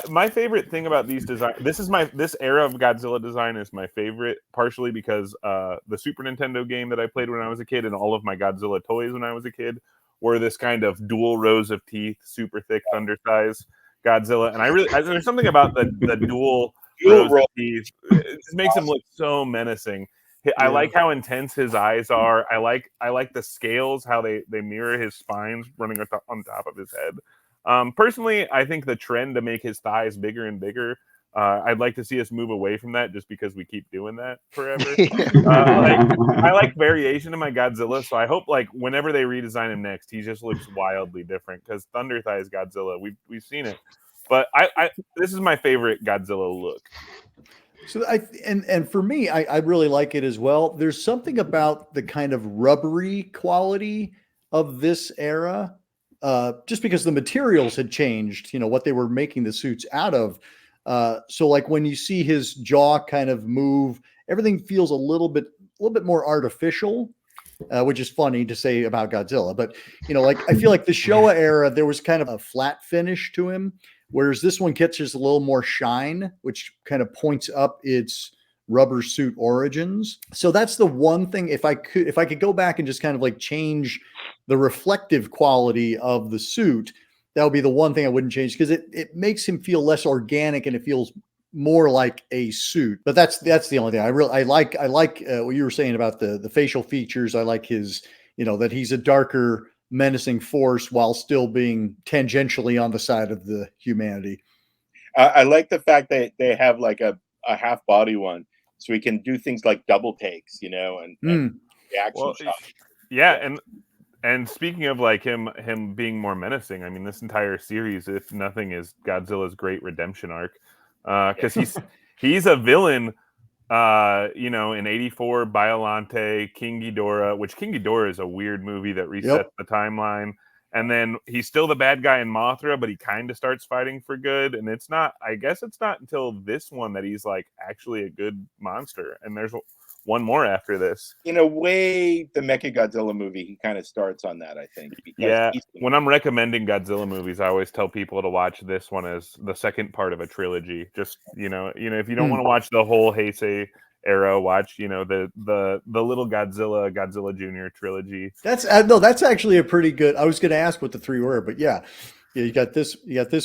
my favorite thing about these design, this era of Godzilla design is my favorite, partially because the Super Nintendo game that I played when I was a kid and all of my Godzilla toys when I was a kid were this kind of dual rows of teeth, super thick, undersized Godzilla. And there's something about the dual rows of teeth. It just makes him look so menacing. I like how intense his eyes are. I like the scales, how they mirror his spines running on top of his head. Personally, I think the trend to make his thighs bigger and bigger, I'd like to see us move away from that just because we keep doing that forever. I like variation in my Godzilla, so I hope like whenever they redesign him next, he just looks wildly different because Thunder Thighs Godzilla, we've seen it. But this is my favorite Godzilla look. So and for me, I really like it as well. There's something about the kind of rubbery quality of this era. Just because the materials had changed, what they were making the suits out of. So like when you see his jaw kind of move, everything feels a little bit more artificial, which is funny to say about Godzilla. But, like I feel like the Showa era, there was kind of a flat finish to him, whereas this one catches a little more shine, which kind of points up its rubber suit origins. So that's the one thing. If I could go back and just kind of like change the reflective quality of the suit, that would be the one thing I wouldn't change, because it makes him feel less organic and it feels more like a suit. But that's the only thing I like what you were saying about the facial features. I like his, that he's a darker, menacing force while still being tangentially on the side of the humanity. I like the fact that they have like a half body one, so we can do things like double takes, and reaction shots. Yeah, and speaking of like him being more menacing, I mean, this entire series, if nothing, is Godzilla's great redemption arc, because he's a villain. In '84, Biollante, King Ghidorah, which King Ghidorah is a weird movie that resets the timeline. And then he's still the bad guy in Mothra, but he kind of starts fighting for good. And I guess it's not until this one that he's like actually a good monster. And there's one more after this. In a way, the Mechagodzilla movie, he kind of starts on that, I think. Because Yeah, when I'm recommending Godzilla movies, I always tell people to watch this one as the second part of a trilogy. Just you know, if you don't want to watch the whole Heisei era, watch the little Godzilla Junior trilogy. That's actually a pretty good. I was going to ask what the three were, but yeah, you got this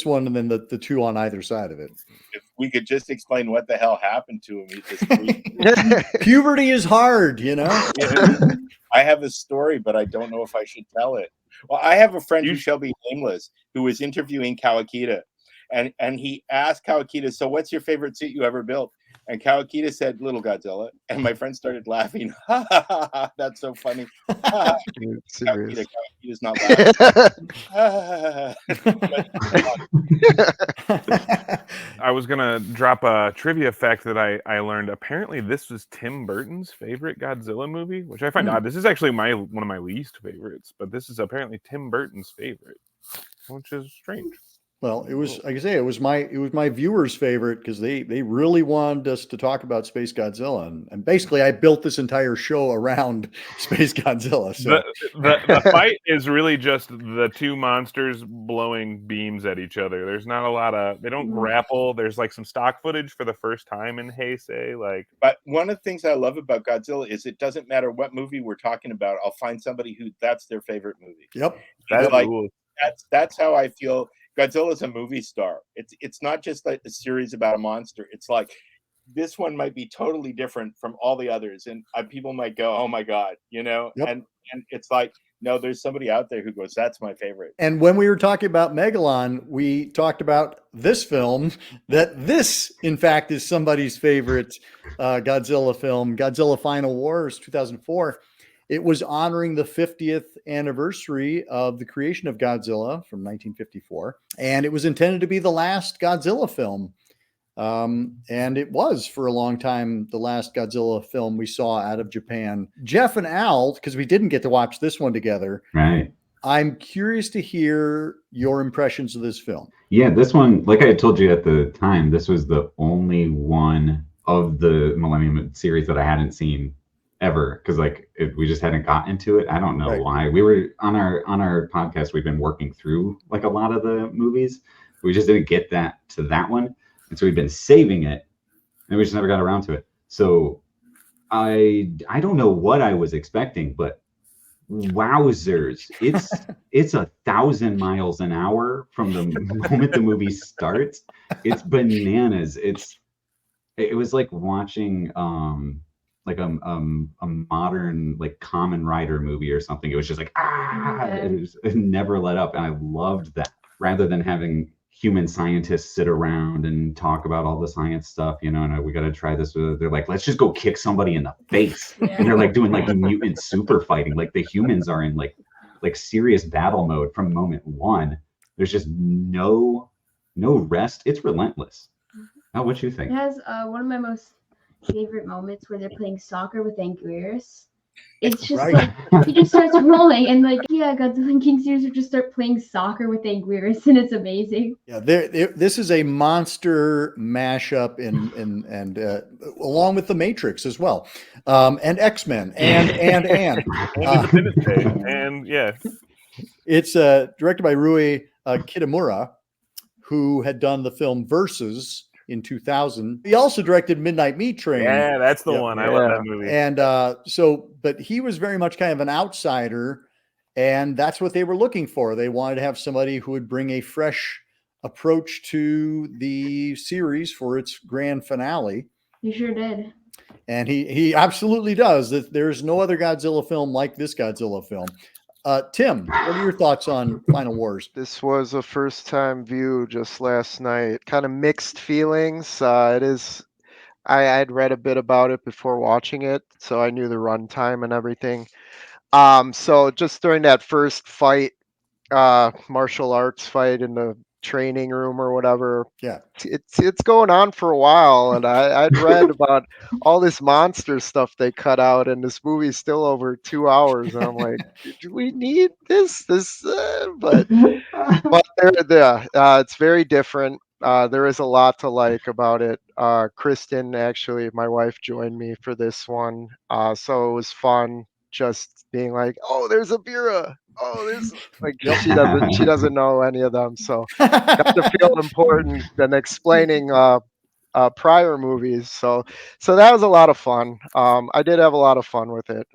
one, and then the two on either side of it. If we could just explain what the hell happened to him, he's just puberty is hard, I have a story, but I don't know if I should tell it. Well, I have a friend who shall be nameless who was interviewing Kawakita, and he asked Kawakita, "So what's your favorite suit you ever built?" And Kawakita said, "Little Godzilla." And my friend started laughing. Ha ha ha ha! That's so funny. Kawakita's not laughing. I was gonna drop a trivia fact that I learned. Apparently, this was Tim Burton's favorite Godzilla movie, which I find odd. This is actually one of my least favorites, but this is apparently Tim Burton's favorite, which is strange. Well, it was, like I say, it was my viewers' favorite because they really wanted us to talk about SpaceGodzilla, and basically I built this entire show around SpaceGodzilla. So the fight is really just the two monsters blowing beams at each other. There's not a lot of, they don't grapple. There's like some stock footage for the first time in Heisei. But one of the things I love about Godzilla is it doesn't matter what movie we're talking about. I'll find somebody who that's their favorite movie. Yep, that's how I feel. Godzilla is a movie star. It's not just like a series about a monster. It's like this one might be totally different from all the others, and people might go, "Oh my god," Yep. And it's like, no, there's somebody out there who goes, "That's my favorite." And when we were talking about Megalon, we talked about this film. That this, in fact, is somebody's favorite Godzilla film. Godzilla Final Wars, 2004. It was honoring the 50th anniversary of the creation of Godzilla from 1954. And it was intended to be the last Godzilla film. And it was for a long time the last Godzilla film we saw out of Japan. Jeff and Al, because we didn't get to watch this one together. Right. I'm curious to hear your impressions of this film. Yeah, this one, like I told you at the time, this was the only one of the Millennium series that I hadn't seen ever, because we just hadn't gotten to it. I don't know why. We were on our podcast, we've been working through like a lot of the movies. We just didn't get to that one, and so we've been saving it, and we just never got around to it. So I don't know what I was expecting, but wowzers, it's 1,000 miles an hour from the moment the movie starts. It's bananas. It was like watching like a modern like Kamen Rider movie or something. It was just like it never let up, and I loved that. Rather than having human scientists sit around and talk about all the science stuff, and we got to try this. They're like, let's just go kick somebody in the face, and they're like doing like mutant super fighting. Like the humans are in like serious battle mode from moment one. There's just no rest. It's relentless. Oh, what you think? It has one of my most favorite moments where they're playing soccer with Anguirus. It's just like he just starts rolling, and Godzilla and King Sears would just start playing soccer with Anguirus, and it's amazing. Yeah, this is a monster mashup, and along with the Matrix as well, and X-Men, and Independence Day, and yeah, it's directed by Ryuhei Kitamura, who had done the film Versus in 2000. He also directed Midnight Meat Train. Yeah, that's the one. I love that movie. And but he was very much kind of an outsider, and that's what they were looking for. They wanted to have somebody who would bring a fresh approach to the series for its grand finale. He sure did. And he absolutely does. There's no other Godzilla film like this Godzilla film. Tim, what are your thoughts on Final Wars? This was a first-time view just last night. Kind of mixed feelings. It is. I'd read a bit about it before watching it, so I knew the runtime and everything. So just during that first fight, martial arts fight in the training room or whatever. Yeah, it's going on for a while, and I'd read about all this monster stuff they cut out, and this movie's still over 2 hours, and I'm like, do we need this? But they're there. It's very different. There is a lot to like about it. Kristen, actually, my wife, joined me for this one, so it was fun just being like, "Oh, there's a Bira. Oh, there's like she doesn't know any of them, so got to feel important and explaining prior movies. So that was a lot of fun. I did have a lot of fun with it.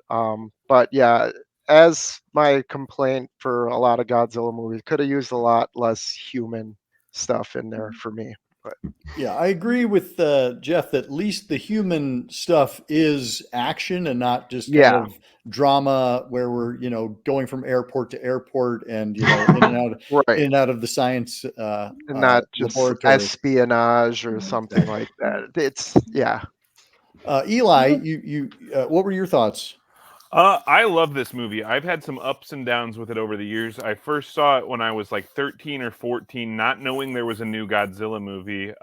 But yeah, as my complaint for a lot of Godzilla movies, could have used a lot less human stuff in there for me. But Yeah, I agree with Jeff that at least the human stuff is action and not just kind yeah, of drama where we're, going from airport to airport and, in right. and out of the science And not just laboratory. espionage or something like that. It's yeah. Eli, what were your thoughts? I love this movie. I've had some ups and downs with it over the years. I first saw it when I was like 13 or 14, not knowing there was a new Godzilla movie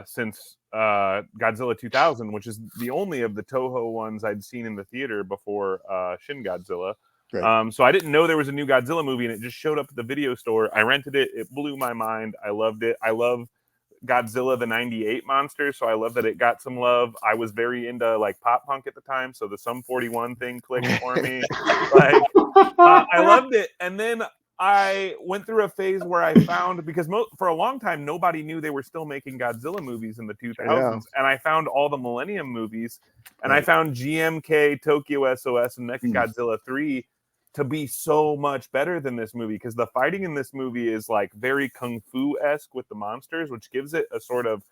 since Godzilla 2000, which is the only of the Toho ones I'd seen in the theater before Shin Godzilla. Great. So I didn't know there was a new Godzilla movie, and it just showed up at the video store. I rented it. It blew my mind. I loved it. I love Godzilla the 98 monster, so I love that it got some love. I was very into like pop punk at the time, so the Sum 41 thing clicked for me. Like I loved it. And then I went through a phase where I found, because for a long time nobody knew they were still making Godzilla movies in the 2000s, Yeah. and I found all the Millennium movies, and I found GMK, Tokyo SOS, and Mechagodzilla 3 to be so much better than this movie, because the fighting in this movie is like very kung fu-esque with the monsters, which gives it a sort of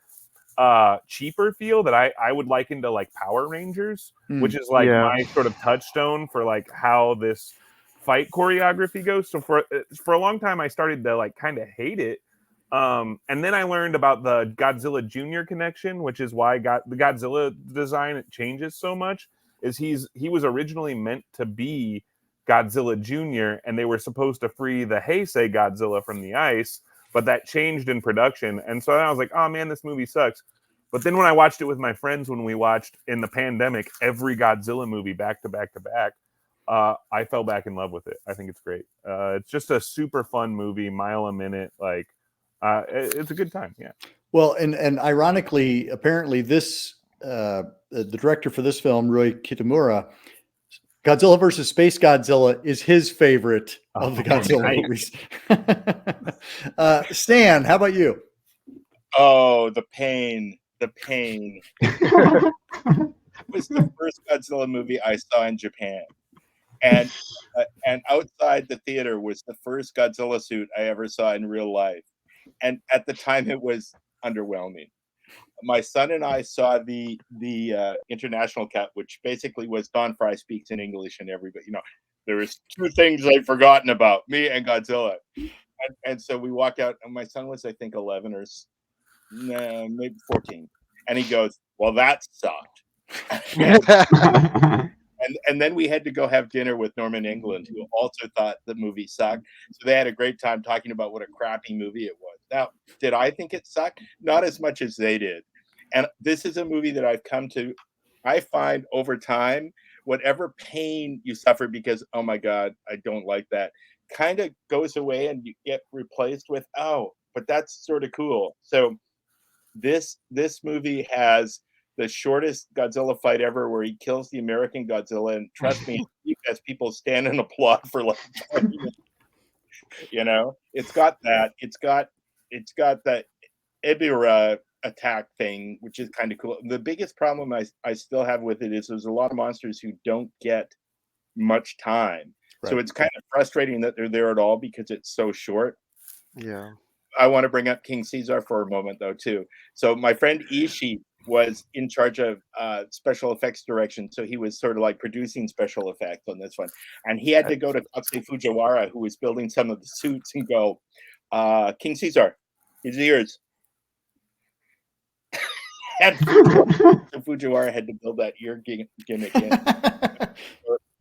cheaper feel that I would liken to like Power Rangers, which is like my sort of touchstone for like how this fight choreography goes. So for a long time I started to like kind of hate it, and then I learned about the Godzilla Junior connection, which is why the Godzilla design, it changes so much. Is he was originally meant to be Godzilla Jr., and they were supposed to free the Heisei Godzilla from the ice, but that changed in production. And so I was like, oh man, this movie sucks. But then when I watched it with my friends, when we watched in the pandemic every Godzilla movie back to back to back, I fell back in love with it. I think it's great. It's just a super fun movie, mile a minute. Like it's a good time. Yeah. Well, and ironically, apparently this the director for this film, Ryuhei Kitamura, Godzilla versus Space Godzilla is his favorite of the Godzilla movies. Stan, how about you? Oh, the pain. It was the first Godzilla movie I saw in Japan. And outside the theater was the first Godzilla suit I ever saw in real life. And at the time, it was underwhelming. My son and I saw the international cut, which basically was Don Fry speaks in English, and everybody, there was two things I'd forgotten about, me and Godzilla. And so we walk out, and my son was, I think, 11 or maybe 14. And he goes, well, that sucked. And then we had to go have dinner with Norman England, who also thought the movie sucked. So they had a great time talking about what a crappy movie it was. Now, did I think it sucked? Not as much as they did. And this is a movie that I find over time, whatever pain you suffer because, oh my God, I don't like that, kind of goes away and you get replaced with, oh, but that's sort of cool. So this movie has the shortest Godzilla fight ever, where he kills the American Godzilla, and trust me, as people stand and applaud for like 20 minutes. It's got that. It's got that Ebirah attack thing, which is kind of cool. The biggest problem I still have with it is there's a lot of monsters who don't get much time. Right. So it's kind of frustrating that they're there at all because it's so short. Yeah. I want to bring up King Caesar for a moment, though, too. So my friend Ishii was in charge of special effects direction. So he was sort of like producing special effects on this one. And he had to go to Kazuki Fujiwara, who was building some of the suits, and go, King Caesar, his ears. And Fujiwara had to build that ear gimmick in.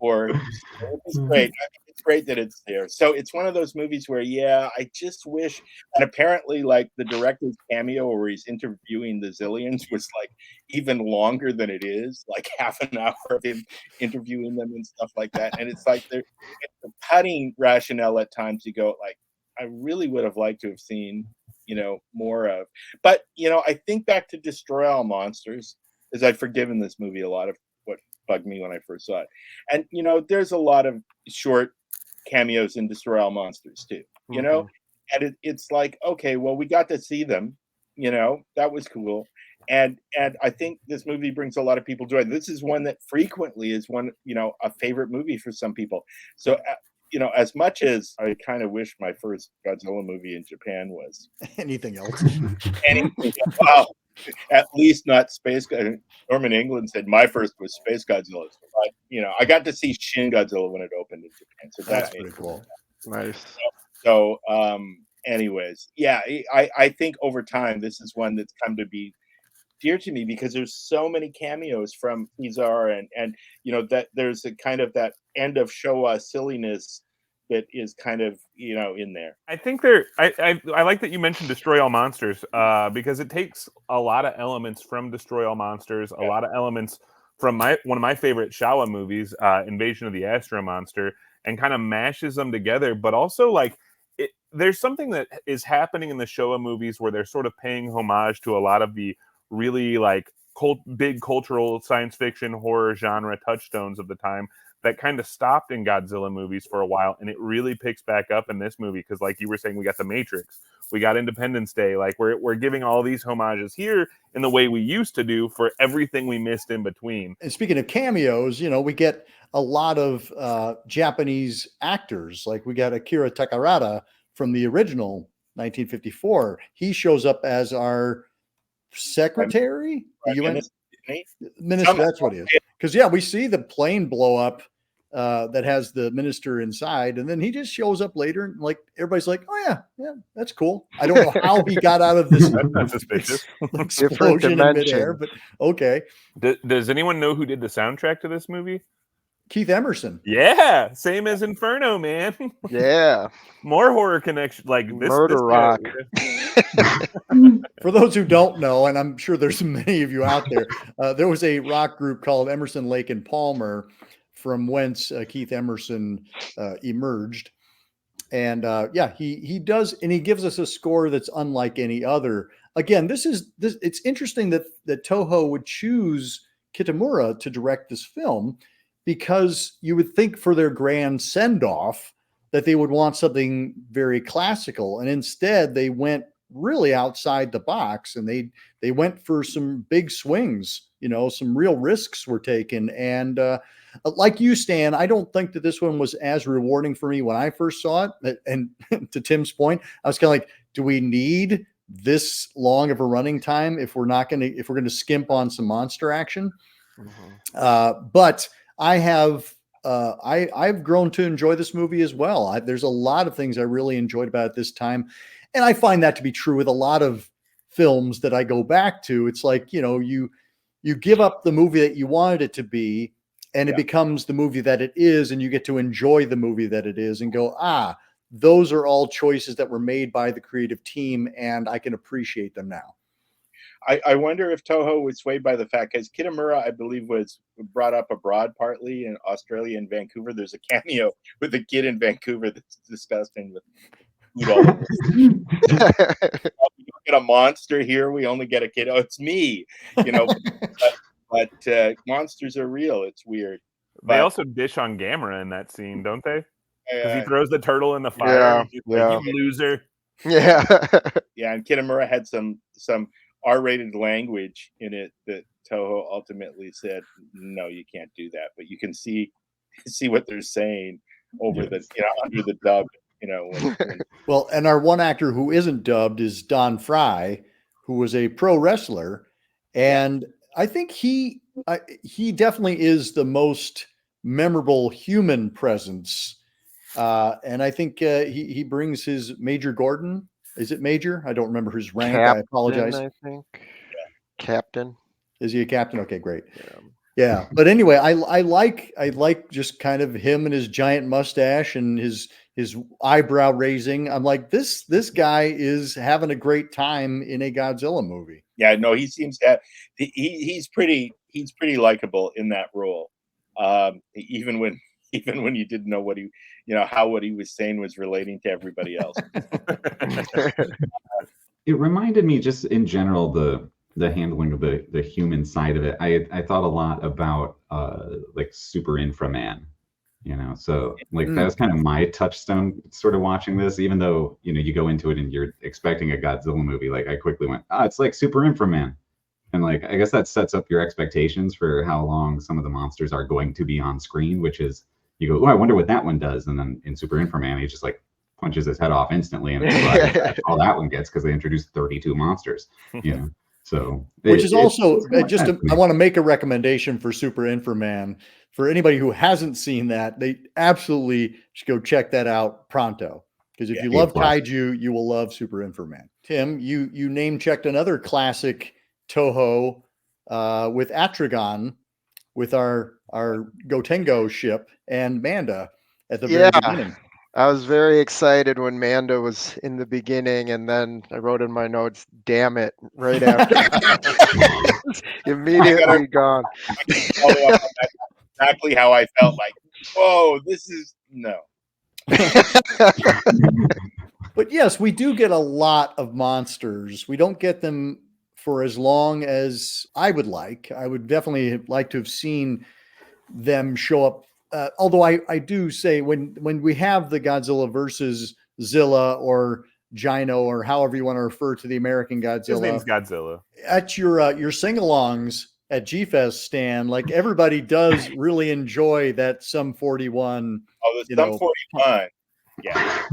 It's great. It's great that it's there. So it's one of those movies where, I just wish. And apparently, like the director's cameo where he's interviewing the Zillions was like even longer than it is, like half an hour of him interviewing them and stuff like that. And it's like it's a cutting rationale at times. You go like, I really would have liked to have seen more of. But I think back to Destroy All Monsters, as I've forgiven this movie a lot of what bugged me when I first saw it. And there's a lot of short cameos in Destroy All Monsters too. And it's like, okay, well, we got to see them. That was cool. And I think this movie brings a lot of people joy. This is one that frequently is one, a favorite movie for some people. So, as much as I kind of wish my first Godzilla movie in Japan was anything else. Well, at least not Space. Norman England said my first was Space Godzilla. But, I got to see Shin Godzilla when it opened in Japan. So that's pretty cool. Nice. So, anyways, yeah, I think over time this is one that's come to be dear to me because there's so many cameos from Kizaru and that there's a kind of that end of Showa silliness that is kind of in there. I think I like that you mentioned Destroy All Monsters because it takes a lot of elements from Destroy All Monsters, a lot of elements from one of my favorite Showa movies, Invasion of the Astro Monster, and kind of mashes them together. But also there's something that is happening in the Showa movies where they're sort of paying homage to a lot of the really big cultural science fiction horror genre touchstones of the time that kind of stopped in Godzilla movies for a while, and it really picks back up in this movie because, like you were saying, we got The Matrix, we got Independence Day, we're giving all these homages here in the way we used to do for everything we missed in between. And speaking of cameos, we get a lot of Japanese actors, like we got Akira Takarada from the original 1954. He shows up as our secretary, the UN minister. That's what he is. Because we see the plane blow up that has the minister inside, and then he just shows up later, and everybody's like, "Oh yeah, that's cool." I don't know how he got out of this explosion in midair, but okay. Does anyone know who did the soundtrack to this movie? Keith Emerson. Yeah, same as Inferno, man. Yeah. More horror connection, like this. Murder rock. For those who don't know, and I'm sure there's many of you out there, there was a rock group called Emerson, Lake and Palmer, from whence Keith Emerson emerged. And he does, and he gives us a score that's unlike any other. Again, it's interesting that Toho would choose Kitamura to direct this film, because you would think for their grand send-off that they would want something very classical, and instead they went really outside the box, and they went for some big swings. Some real risks were taken, and like you, Stan, I don't think that this one was as rewarding for me when I first saw it. And to Tim's point, I was kind of like, do we need this long of a running time if we're going to skimp on some monster action? Mm-hmm. But I have I've grown to enjoy this movie as well. There's a lot of things I really enjoyed about it this time, and I find that to be true with a lot of films that I go back to. It's like, you give up the movie that you wanted it to be, and it becomes the movie that it is, and you get to enjoy the movie that it is and go, those are all choices that were made by the creative team, and I can appreciate them now. I wonder if Toho was swayed by the fact, because Kitamura, I believe, was brought up abroad partly in Australia and Vancouver. There's a cameo with a kid in Vancouver that's disgusting with food all over. We don't get a monster here. We only get a kid. Oh, it's me. But monsters are real. It's weird. They also dish on Gamera in that scene, don't they? Because he Yeah. throws the turtle in the fire. And he's like, you loser. Yeah. Yeah, and Kitamura had some R-rated language in it that Toho ultimately said, no, you can't do that. But you can see what they're saying over the under the dub. Well, and our one actor who isn't dubbed is Don Fry, who was a pro wrestler, and I think he definitely is the most memorable human presence. And I think he brings his Major Gordon. Is it Major? I don't remember his rank. Captain, I apologize. I think. Captain. Is he a captain? Okay, great. Yeah. But anyway, I like just kind of him and his giant mustache and his eyebrow raising. I'm like, this guy is having a great time in a Godzilla movie. Yeah, no, he seems to have, he's pretty likable in that role. Even when you didn't know what how what he was saying was relating to everybody else. It reminded me just in general the handling of the human side of it. I thought a lot about like Super Inframan, so like that was kind of my touchstone sort of watching this, even though you go into it and you're expecting a Godzilla movie. Like I quickly went, it's like Super Inframan. And like I guess that sets up your expectations for how long some of the monsters are going to be on screen, which is you go, oh, I wonder what that one does. And then in Super Inframan, he just like punches his head off instantly, and that's all that one gets because they introduced 32 monsters, So which is also I want to make a recommendation for Super Inframan for anybody who hasn't seen that. They absolutely should go check that out pronto, because if you love kaiju, you will love Super Inframan. Tim, you name checked another classic Toho with Atragon, with our Gotengo ship and Manda at the very beginning. I was very excited when Manda was in the beginning, and then I wrote in my notes, damn it, right after. Immediately gone. I can follow up on that. Exactly how I felt, like, whoa, this is no. But yes, we do get a lot of monsters. We don't get them for as long as I would like. I would definitely like to have seen them show up. Although I do say when we have the Godzilla versus Zilla or Gino, or however you want to refer to the American Godzilla. His name's Godzilla. At your sing-alongs at G-Fest, Stan, like everybody does really enjoy that Sum 41. Oh, the Sum 41. Yeah,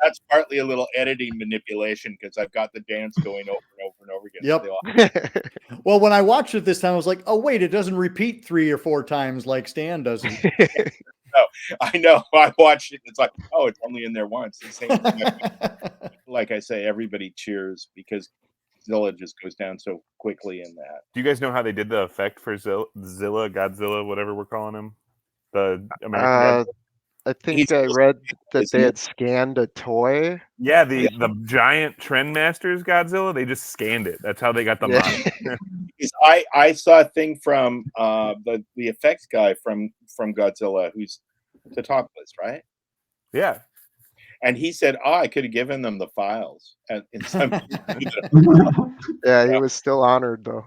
that's partly a little editing manipulation because I've got the dance going over and over and over again. Yep. Well, when I watched it this time, I was like, oh, wait, it doesn't repeat 3 or 4 times like Stan doesn't. No, I know. I watched it. It's like, oh, it's only in there once. The same thing. Like I say, everybody cheers because Zilla just goes down so quickly in that. Do you guys know how they did the effect for Zilla, Godzilla, whatever we're calling him? The American I think I read that they had scanned a toy. Yeah, the giant Trendmasters Godzilla, they just scanned it. That's how they got the model. I saw a thing from the effects guy from Godzilla, who's the topless, right? Yeah. And he said, I could have given them the files. Yeah, he was still honored, though.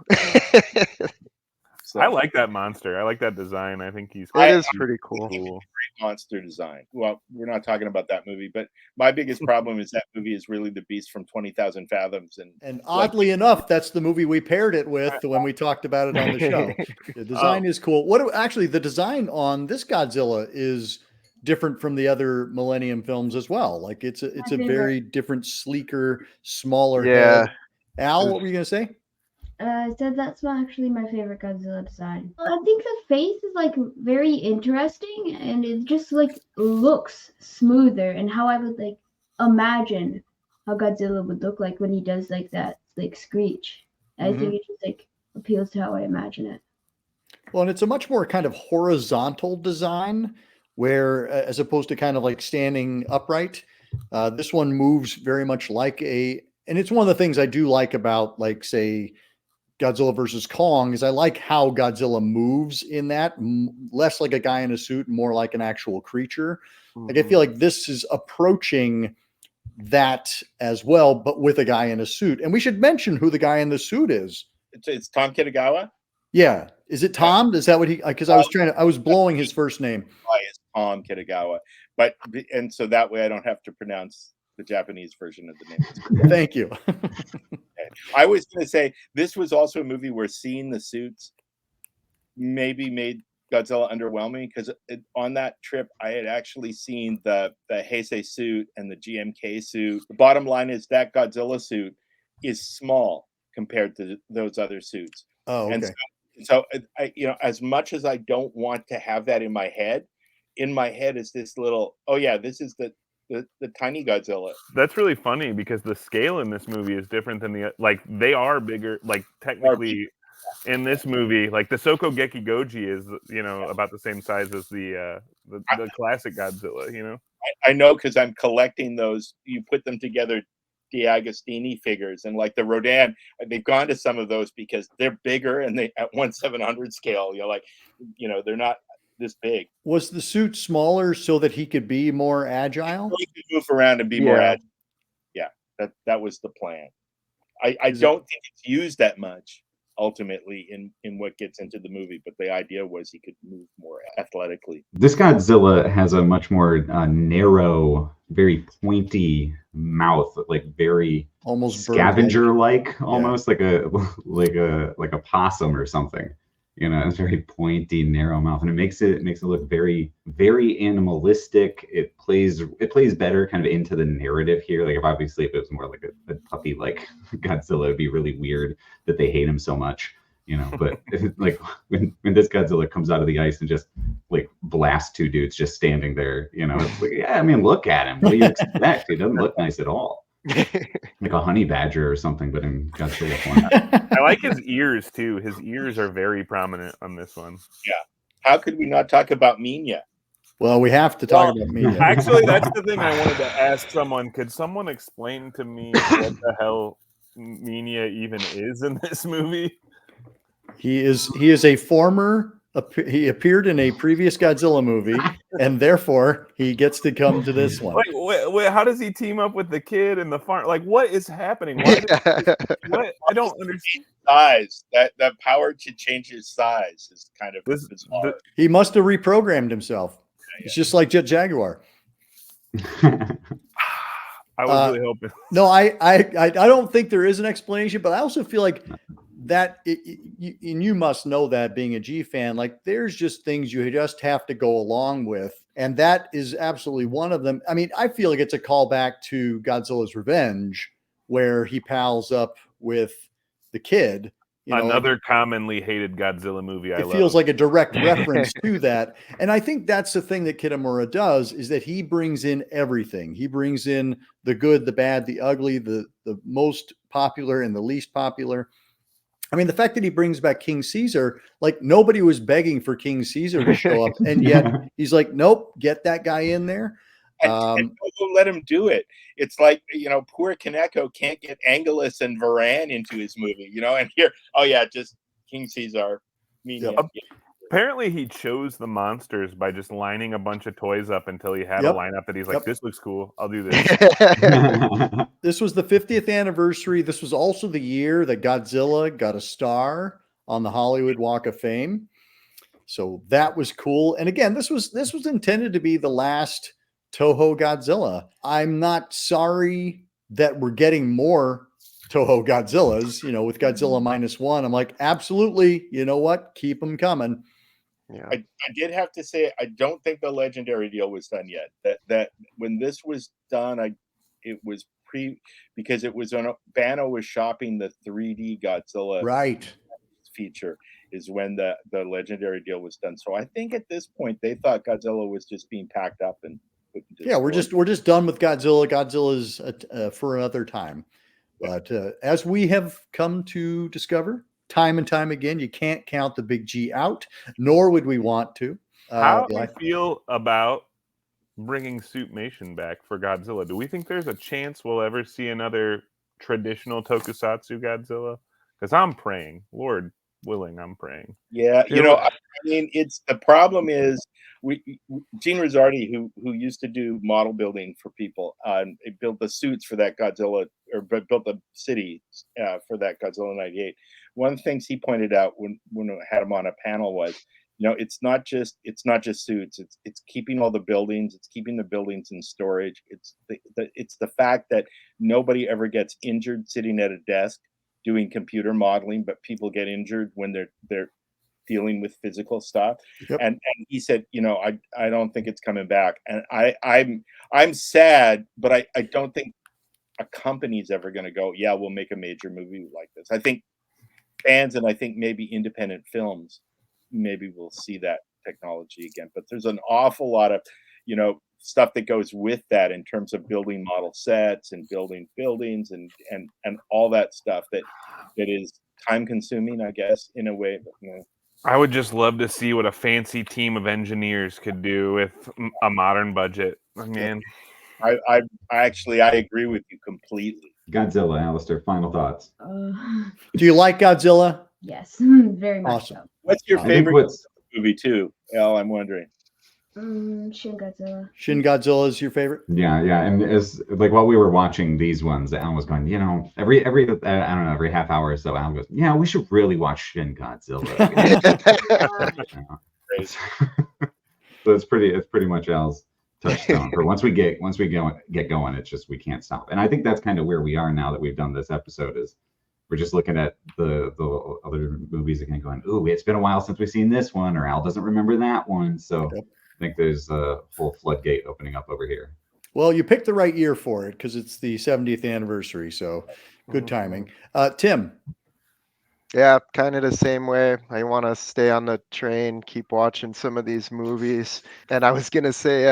So, I like that monster. I like that design. I think he's pretty cool. Great monster design. Well, we're not talking about that movie, but my biggest problem is that movie is really the Beast from 20,000 Fathoms. And oddly enough, that's the movie we paired it with when we talked about it on the show. The design is cool. Actually, the design on this Godzilla is different from the other Millennium films as well. Like it's a very different, sleeker, smaller head. Al, what were you going to say? I said that's actually my favorite Godzilla design. I think the face is like very interesting, and it just like looks smoother, and how I would like imagine how Godzilla would look like when he does like that like screech. I think it just like appeals to how I imagine it. Well, and it's a much more kind of horizontal design, where as opposed to kind of like standing upright, this one moves very much like and it's one of the things I do like about, like, say, Godzilla versus Kong, is I like how Godzilla moves in that, less like a guy in a suit, more like an actual creature. Like I feel like this is approaching that as well, but with a guy in a suit. And we should mention who the guy in the suit is. It's Tom Kitagawa. Yeah, is it Tom? Is that what he? Because I was blowing his first name. It's Tom Kitagawa, and so that way I don't have to pronounce the Japanese version of the name. Thank you. I was going to say this was also a movie where seeing the suits maybe made Godzilla underwhelming, because on that trip I had actually seen the Heisei suit and the GMK suit. The bottom line is that Godzilla suit is small compared to those other suits. Oh, okay. And so I, as much as I don't want to have that in my head is this little, this is the tiny Godzilla. That's really funny because the scale in this movie is different than they are bigger. Like technically, in this movie, like the Sokogeki Goji is about the same size as the classic Godzilla. I know, because I'm collecting those. You put them together, D'Agostini figures, and like the Rodin, they've gone to some of those because they're bigger and they at 1/700 scale. They're not this big. Was the suit smaller so that he could be more agile? He could move around and be more agile. Yeah, that was the plan. I don't think it's used that much ultimately in what gets into the movie, but the idea was he could move more athletically. This Godzilla has a much more narrow, very pointy mouth, like very Almost scavenger-like, almost like a possum or something. You know, it's very pointy, narrow mouth, and it makes it look very, very animalistic. It plays better kind of into the narrative here. Like, if it was more like a puppy like Godzilla, it'd be really weird that they hate him so much. You know, but like when this Godzilla comes out of the ice and just like blasts two dudes just standing there, you know, it's like, yeah, I mean, look at him. What do you expect? He doesn't look nice at all. Like a honey badger or something, but in Godzilla form. I like his ears too. His ears are very prominent on this one. Yeah. How could we not talk about Minya? Well, we have to talk about Minya. Actually, that's the thing I wanted to ask someone. Could someone explain to me what the hell Minya even is in this movie? He is a former. He appeared in a previous Godzilla movie, and therefore he gets to come to this one. Wait, how does he team up with the kid and the farm? Like, what is happening? What? I don't understand. Size that power to change his size is kind of bizarre. He must have reprogrammed himself. Yeah. It's just like Jet Jaguar. I was really hoping. No, I don't think there is an explanation, but I also feel like that, and you must know that being a G fan, like there's just things you just have to go along with. And that is absolutely one of them. I mean, I feel like it's a callback to Godzilla's Revenge, where he pals up with the kid. You know, another commonly hated Godzilla movie. It feels like a direct reference to that. And I think that's the thing that Kitamura does, is that he brings in everything. He brings in the good, the bad, the ugly, the most popular and the least popular. I mean, the fact that he brings back King Caesar, like nobody was begging for King Caesar to show up. And yet he's like, nope, get that guy in there. And don't let him do it. It's like, you know, poor Kaneko can't get Angelus and Varan into his movie, you know, and here, oh yeah, just King Caesar. Apparently he chose the monsters by just lining a bunch of toys up until he had a lineup that he's like, this looks cool, I'll do this. This was the 50th anniversary. This was also the year that Godzilla got a star on the Hollywood Walk of Fame. So that was cool. And again, this was intended to be the last Toho Godzilla. I'm not sorry that we're getting more Toho Godzillas, you know, with Godzilla -1. I'm like, absolutely, you know what? Keep them coming. Yeah. I did have to say, I don't think the Legendary deal was done yet. That when this was done, it was because it was on Banno was shopping the 3D Godzilla feature is when the Legendary deal was done. So I think at this point they thought Godzilla was just being packed up and put into we're just done with Godzilla. Godzilla's for another time. But as we have come to discover time and time again, you can't count the big G out, nor would we want to. How do you feel about bringing Suitmation back for Godzilla? Do we think there's a chance we'll ever see another traditional tokusatsu Godzilla? Because I'm praying, Lord willing, I'm praying. Yeah, you know, I mean, it's the problem is Gene Rizzardi, who used to do model building for people, built the suits for that Godzilla, or built the city for that Godzilla 98. One of the things he pointed out when I had him on a panel was, you know, it's not just suits. It's keeping all the buildings. It's keeping the buildings in storage. It's the fact that nobody ever gets injured sitting at a desk doing computer modeling, but people get injured when they're dealing with physical stuff. And he said, you know, I don't think it's coming back. And I'm sad, but I don't think a company's ever going to go, yeah, we'll make a major movie like this. I think fans, and I think maybe independent films, maybe we'll see that technology again. But there's an awful lot of, you know, stuff that goes with that in terms of building model sets and building buildings and all that stuff that is time consuming, I guess, in a way. But, you know. I would just love to see what a fancy team of engineers could do with a modern budget. I mean, I agree with you completely. Godzilla, Alistair, final thoughts. Do you like Godzilla? Yes, very much Awesome. so. What's your favorite movie too, Al? I'm wondering. Shin Godzilla. Shin Godzilla is your favorite? Yeah, yeah, and as like while we were watching these ones, Alan was going, every I don't know, every half hour or so, Alan goes, yeah, we should really watch Shin Godzilla again. So it's pretty much Al's touchstone for once we get going, it's just we can't stop. And I think that's kind of where we are now that we've done this episode is we're just looking at the other movies again, going, ooh, it's been a while since we've seen this one, or Al doesn't remember that one. So Yep. I think there's a whole floodgate opening up over here. Well, you picked the right year for it because it's the 70th anniversary. So good timing. Tim. Yeah, kind of the same way. I want to stay on the train, keep watching some of these movies. And I was going to say,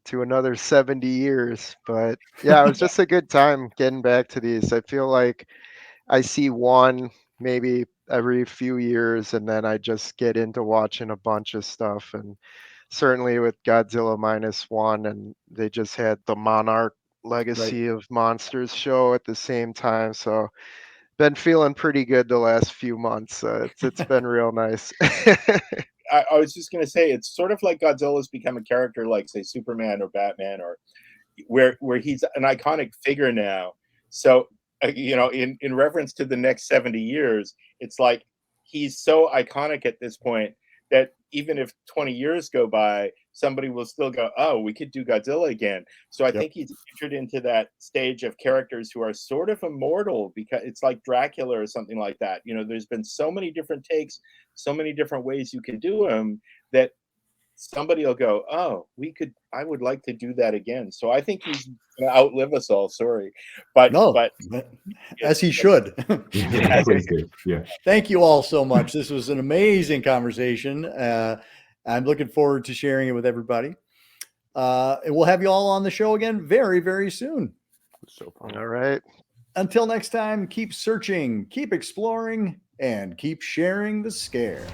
to another 70 years. But yeah, it was just a good time getting back to these. I feel like I see one maybe every few years, and then I just get into watching a bunch of stuff. And certainly with Godzilla -1, and they just had the Monarch Legacy of Monsters show at the same time. So been feeling pretty good the last few months. It's been real nice. I was just going to say, it's sort of like Godzilla's become a character like, say, Superman or Batman, or where he's an iconic figure now. So, in reference to the next 70 years, it's like he's so iconic at this point that even if 20 years go by, somebody will still go, oh, we could do Godzilla again. So I think he's entered into that stage of characters who are sort of immortal, because it's like Dracula or something like that. There's been so many different takes, so many different ways you can do him, that somebody will go, oh, I would like to do that again. So I think he's going to outlive us all. Sorry. But as he should. Yeah. Thank you all so much. This was an amazing conversation. I'm looking forward to sharing it with everybody. And we'll have you all on the show again very, very soon. So fun. All right. Until next time, keep searching, keep exploring, and keep sharing the scare.